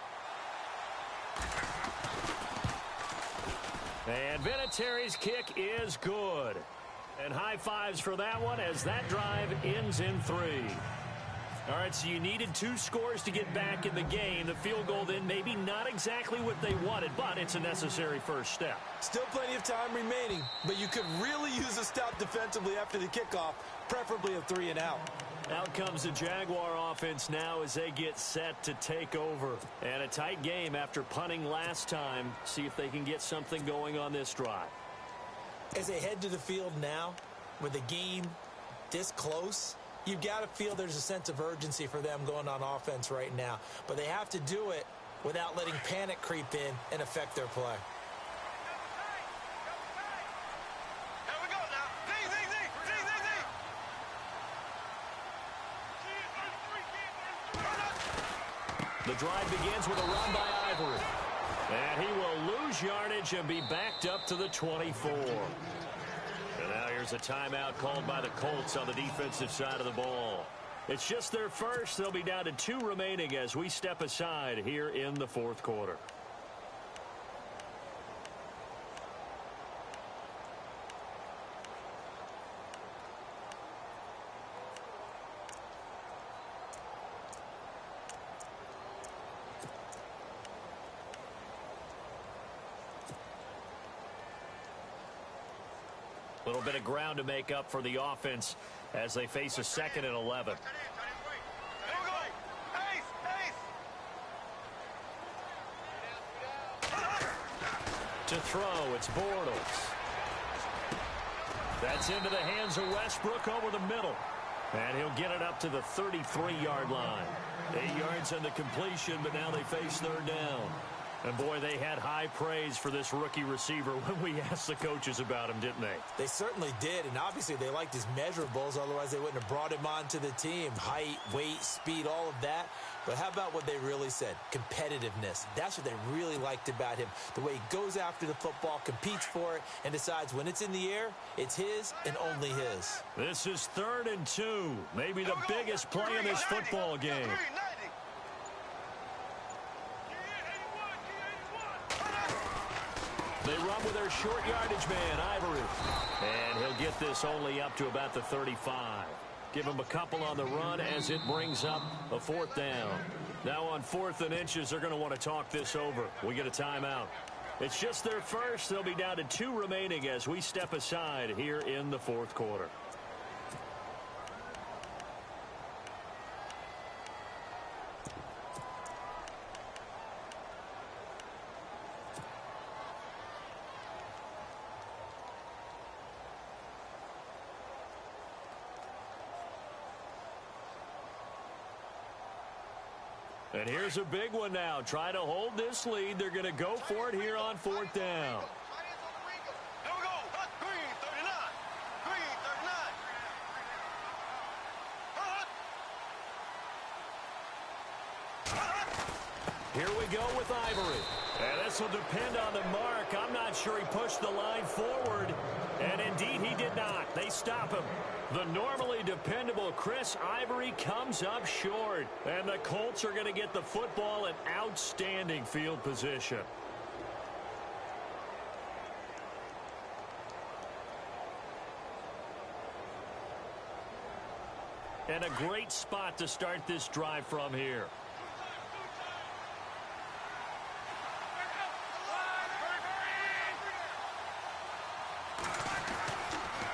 And Vinatieri's kick is good. And high fives for that one as that drive ends in 3. All right, so you needed 2 scores to get back in the game. The field goal then maybe not exactly what they wanted, but it's a necessary 1st step. Still plenty of time remaining, but you could really use a stop defensively after the kickoff, preferably a 3 and out. Out comes the Jaguar offense now as they get set to take over. And a tight game after punting last time. See if they can get something going on this drive. As they head to the field now, with the game this close, you've got to feel there's a sense of urgency for them going on offense right now. But they have to do it without letting panic creep in and affect their play. Here we go now. The drive begins with a run by Ivory. And he will lose yardage and be backed up to the 24. And now here's a timeout called by the Colts on the defensive side of the ball. It's just their first. They'll be down to 2 remaining as we step aside here in the 4th quarter. A little bit of ground to make up for the offense as they face a 2nd and 11. To throw, it's Bortles. That's into the hands of Westbrook over the middle. And he'll get it up to the 33-yard line. 8 yards on the completion, but now they face 3rd down. And, boy, they had high praise for this rookie receiver when we asked the coaches about him, didn't they? They certainly did, and obviously they liked his measurables. Otherwise, they wouldn't have brought him onto the team. Height, weight, speed, all of that. But how about what they really said? Competitiveness. That's what they really liked about him. The way he goes after the football, competes for it, and decides when it's in the air, it's his and only his. This is 3rd and 2. Maybe the biggest play in this football game. They run with their short yardage man, Ivory. And he'll get this only up to about the 35. Give him a couple on the run as it brings up a 4th down. Now on 4th and inches, they're going to want to talk this over. We get a timeout. It's just their first. They'll be down to 2 remaining as we step aside here in the 4th quarter. And here's a big one now. Try to hold this lead. They're going to go for it here on 4th down. Here we go. Green, 39. Green, 39. Here we go with Ivory. And this will depend on the mark. I'm not sure he pushed the line forward. And indeed, he did not. They stop him. The normally dependable Chris Ivory comes up short. And the Colts are going to get the football in outstanding field position. And a great spot to start this drive from here.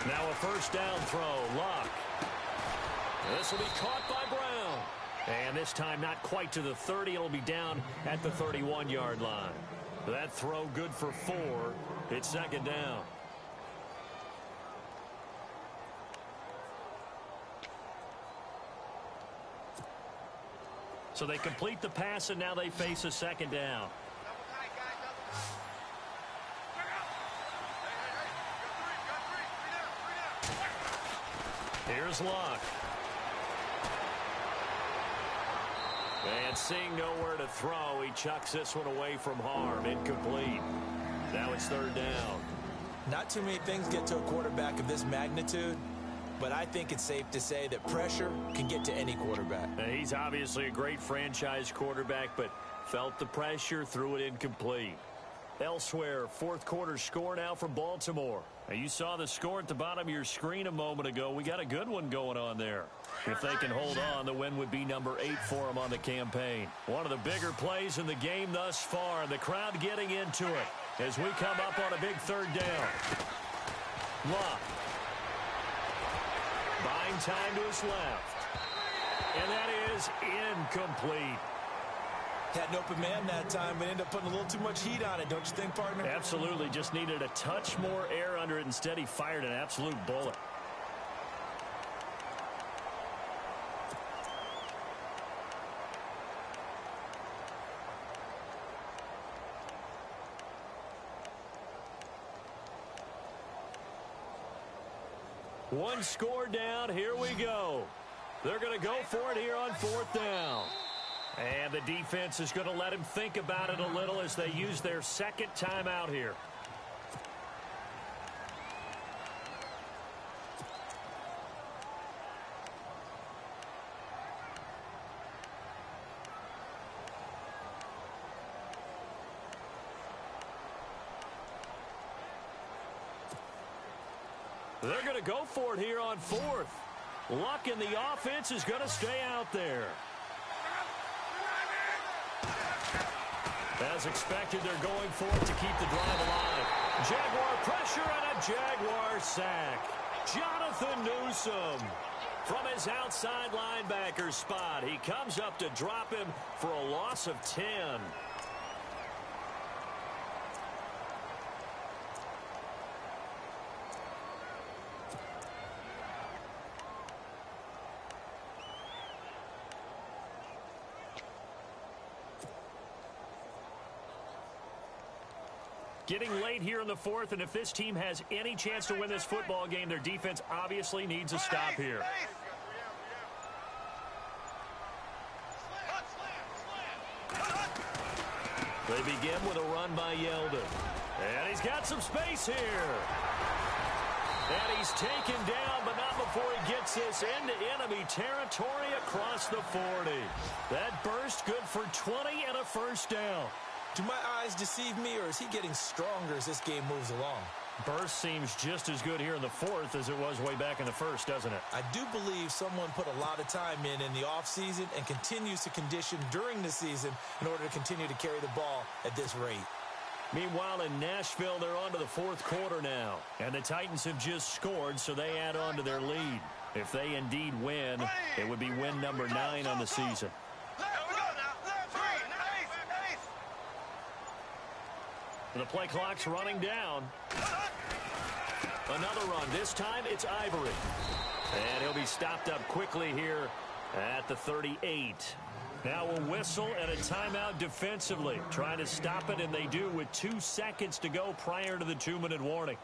Now a 1st down throw. Luck. This will be caught by Brown. And this time not quite to the 30. It'll be down at the 31-yard line. That throw good for 4. It's 2nd down. So they complete the pass, and now they face a 2nd down. Here's Luck. And seeing nowhere to throw, he chucks this one away from harm. Incomplete. Now it's 3rd down. Not too many things get to a quarterback of this magnitude, but I think it's safe to say that pressure can get to any quarterback. And he's obviously a great franchise quarterback, but felt the pressure, threw it incomplete. Elsewhere, 4th quarter score now from Baltimore. Now, you saw the score at the bottom of your screen a moment ago. We got a good one going on there. If they can hold on, the win would be number 8 for them on the campaign. One of the bigger plays in the game thus far, and the crowd getting into it as we come up on a big 3rd down. Luck. Buying time to his left. And that is incomplete. Had an open man that time, but ended up putting a little too much heat on it, don't you think, partner? Absolutely. Just needed a touch more air under it. Instead, he fired an absolute bullet. One score down. Here we go. They're going to go for it here on 4th down. And the defense is going to let him think about it a little as they use their 2nd timeout here. They're going to go for it here on 4th. Luck in the offense is going to stay out there. As expected, they're going for it to keep the drive alive. Jaguar pressure and a Jaguar sack. Jonathan Newsom from his outside linebacker spot. He comes up to drop him for a loss of 10. Getting late here in the fourth, and if this team has any chance to win this football game, their defense obviously needs a stop here. They begin with a run by Yeldon. And he's got some space here. And he's taken down, but not before he gets this into enemy territory across the 40. That burst good for 20 and a first down. Do my eyes deceive me, or is he getting stronger as this game moves along? Burst seems just as good here in the fourth as it was way back in the first, doesn't it? I do believe someone put a lot of time in the offseason and continues to condition during the season in order to continue to carry the ball at this rate. Meanwhile, in Nashville, they're on to the fourth quarter now. And the Titans have just scored, so they add on to their lead. If they indeed win, it would be win number 9 on the season. The play clock's running down. Another run. This time it's Ivory. And he'll be stopped up quickly here at the 38. Now a whistle and a timeout defensively. Trying to stop it, and they do with 2 seconds to go prior to the 2-minute warning.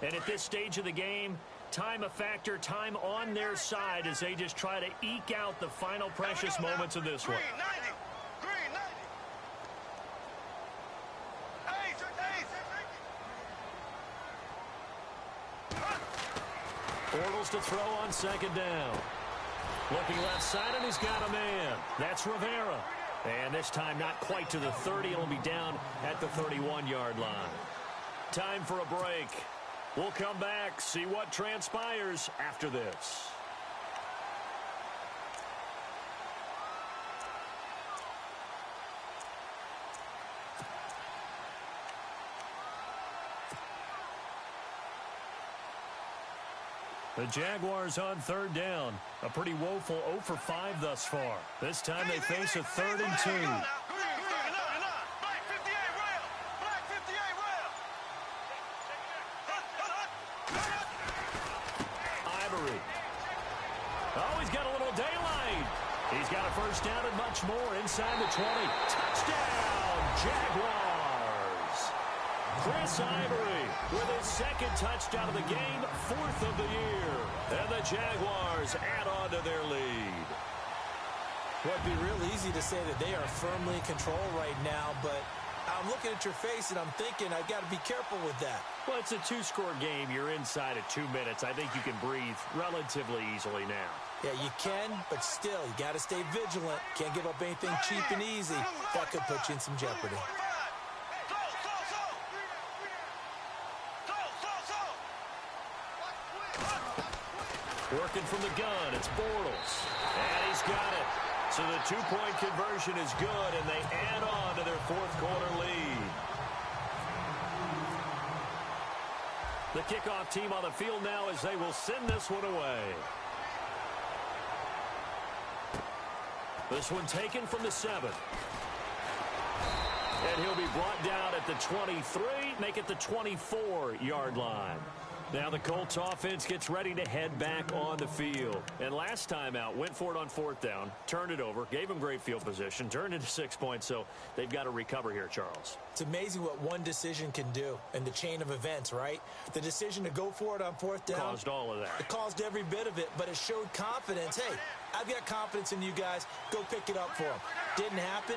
And at this stage of the game, time a factor, time on their side as they just try to eke out the final precious moments of this one. Bortles to throw on second down. Looking left side, and he's got a man. That's Rivera. And this time not quite to the 30. It'll be down at the 31-yard line. Time for a break. We'll come back, see what transpires after this. The Jaguars on third down. A pretty woeful 0 for 5 thus far. This time they face a 3rd and 2. Oh, he's got a little daylight. He's got a first down and much more inside the 20. Touchdown, Jaguars. Chris Ivory with his 2nd touchdown of the game, 4th of the year. And the Jaguars add on to their lead. Well, it'd be real easy to say that they are firmly in control right now, but I'm looking at your face and I'm thinking I've got to be careful with that. Well, it's a 2-score game. You're inside at 2 minutes. I think you can breathe relatively easily now. Yeah, you can, but still, you got to stay vigilant. Can't give up anything cheap and easy. That could put you in some jeopardy. Working from the gun, it's Bortles. And he's got it. So the 2-point conversion is good, and they add on to their 4th quarter lead. The kickoff team on the field now as they will send this one away. This one taken from the 7. And he'll be brought down at the 23, make it the 24-yard line. Now the Colts offense gets ready to head back on the field. And last time out, went for it on 4th down, turned it over, gave them great field position, turned into 6 points, so they've got to recover here, Charles. It's amazing what one decision can do in the chain of events, right? The decision to go for it on 4th down. Caused all of that. It caused every bit of it, but it showed confidence. Hey, I've got confidence in you guys. Go pick it up for them. Didn't happen.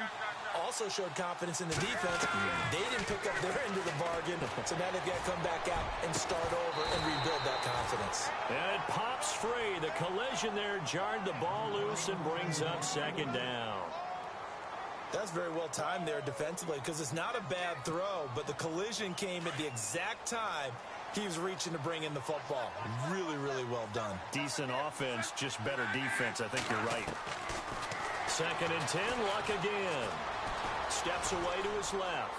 also showed confidence in the defense. They didn't pick up their end of the bargain, so now they've got to come back out and start over and rebuild that confidence. And it pops free. The collision there jarred the ball loose and brings up second down. That's very well timed there defensively because it's not a bad throw, but the collision came at the exact time he was reaching to bring in the football. Really, really well done. Decent offense, just better defense. I think you're right. 2nd and 10, Luck again. Steps away to his left.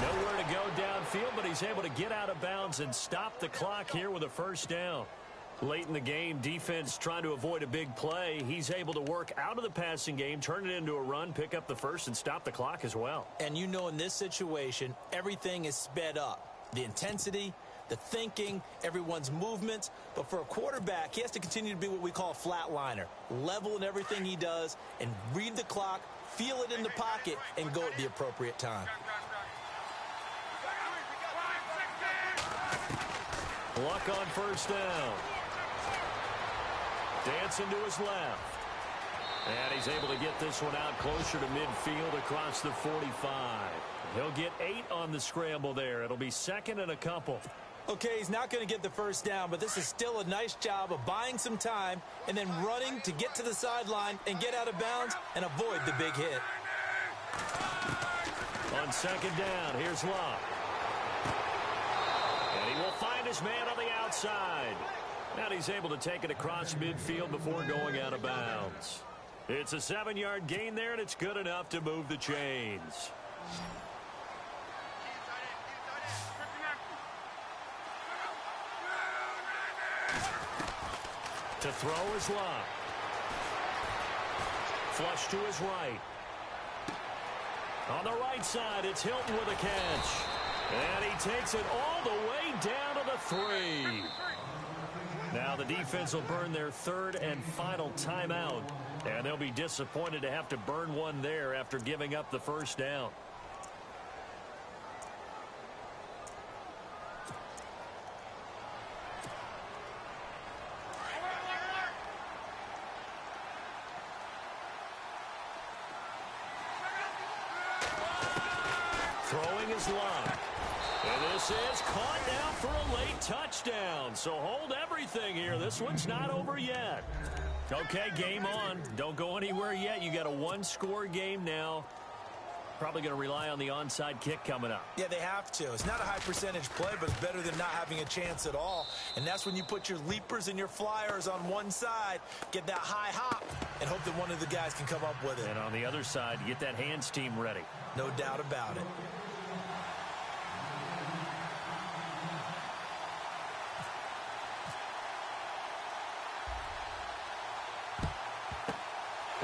Nowhere to go downfield, but he's able to get out of bounds and stop the clock here with a first down. Late in the game, defense trying to avoid a big play. He's able to work out of the passing game, turn it into a run, pick up the first, and stop the clock as well. And you know in this situation, everything is sped up. The intensity, the thinking, everyone's movements. But for a quarterback, he has to continue to be what we call a flatliner. Level in everything he does and read the clock, feel it in the pocket, and go at the appropriate time. Luck on first down. Dancing to his left. And he's able to get this one out closer to midfield across the 45. He'll get 8 on the scramble there. It'll be 2nd and a couple. Okay, he's not going to get the first down, but this is still a nice job of buying some time and then running to get to the sideline and get out of bounds and avoid the big hit. On 2nd down, here's Luck. And he will find his man on the outside. And he's able to take it across midfield before going out of bounds. It's a 7-yard gain there, and it's good enough to move the chains. To throw is Luck. Flush to his right. On the right side, it's Hilton with a catch. And he takes it all the way down to the 3. Now the defense will burn their 3rd and final timeout. And they'll be disappointed to have to burn one there after giving up the first down. Throwing is Luck. And this is caught now for a late touchdown. So hold everything here. This one's not over yet. Okay, game on. Don't go anywhere yet. You got a 1-score game now. Probably going to rely on the onside kick coming up. Yeah, they have to. It's not a high percentage play, but it's better than not having a chance at all. And that's when you put your leapers and your flyers on one side, get that high hop, and hope that one of the guys can come up with it. And on the other side, get that hands team ready. No doubt about it.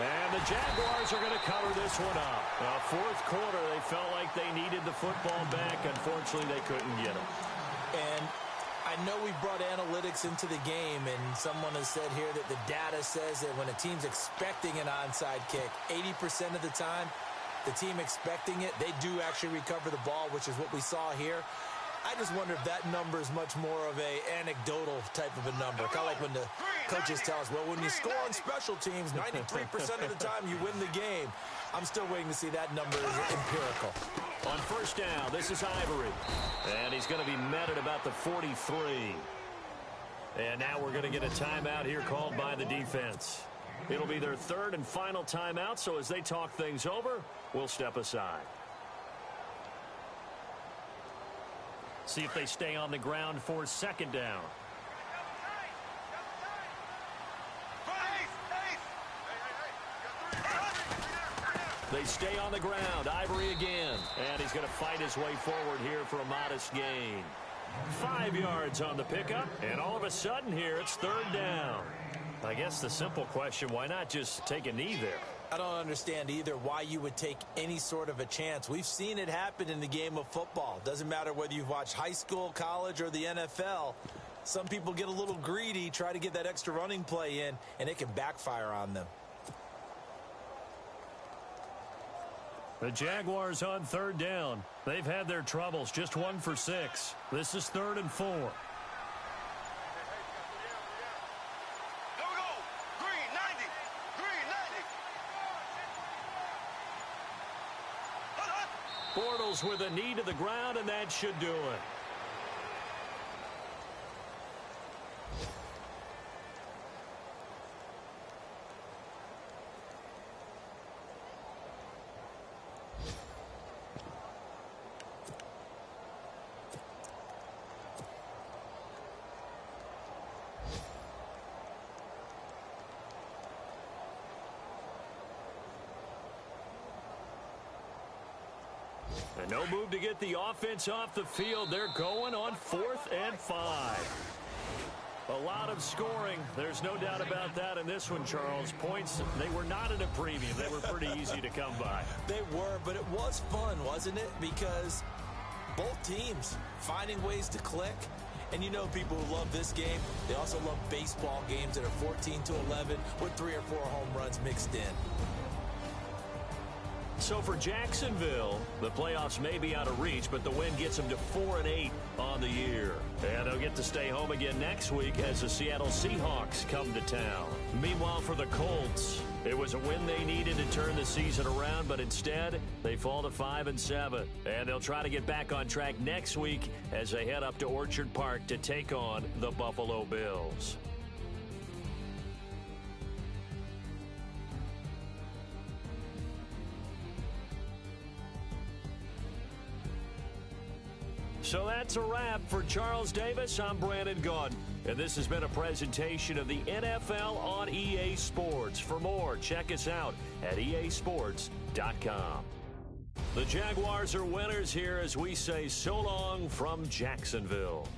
And the Jaguars are going to cover this one up. Now, 4th quarter, they felt like they needed the football back. Unfortunately, they couldn't get it. And I know we brought analytics into the game, and someone has said here that the data says that when a team's expecting an onside kick, 80% of the time, the team expecting it, they do actually recover the ball, which is what we saw here. I just wonder if that number is much more of a anecdotal type of a number. Kind of like when the coaches tell us, well, when you score on special teams, 93% of the time you win the game. I'm still waiting to see that number is empirical. On first down, this is Ivory. And he's going to be met at about the 43. And now we're going to get a timeout here called by the defense. It'll be their 3rd and final timeout, so as they talk things over, we'll step aside. See if they stay on the ground for 2nd down. They stay on the ground. Ivory again. And he's going to fight his way forward here for a modest gain. 5 yards on the pickup. And all of a sudden here, it's 3rd down. I guess the simple question, why not just take a knee there? I don't understand either why you would take any sort of a chance. We've seen it happen in the game of football. Doesn't matter whether you've watched high school, college, or the NFL. Some people get a little greedy, try to get that extra running play in, and it can backfire on them. The Jaguars on 3rd down. They've had their troubles, just 1 for 6. This is 3rd and 4. Bortles with a knee to the ground, and that should do it. And no move to get the offense off the field. They're going on 4th and 5. A lot of scoring. There's no doubt about that in this one, Charles. Points, they were not in a premium. They were pretty easy to come by. They were, but it was fun, wasn't it? Because both teams finding ways to click. And you know people who love this game, they also love baseball games that are 14-11 with 3 or 4 home runs mixed in. So for Jacksonville, the playoffs may be out of reach, but the win gets them to 4-8 on the year. And they'll get to stay home again next week as the Seattle Seahawks come to town. Meanwhile, for the Colts, it was a win they needed to turn the season around, but instead, they fall to 5-7. And they'll try to get back on track next week as they head up to Orchard Park to take on the Buffalo Bills. So that's a wrap. For Charles Davis, I'm Brandon Gaudin. And this has been a presentation of the NFL on EA Sports. For more, check us out at easports.com. The Jaguars are winners here as we say so long from Jacksonville.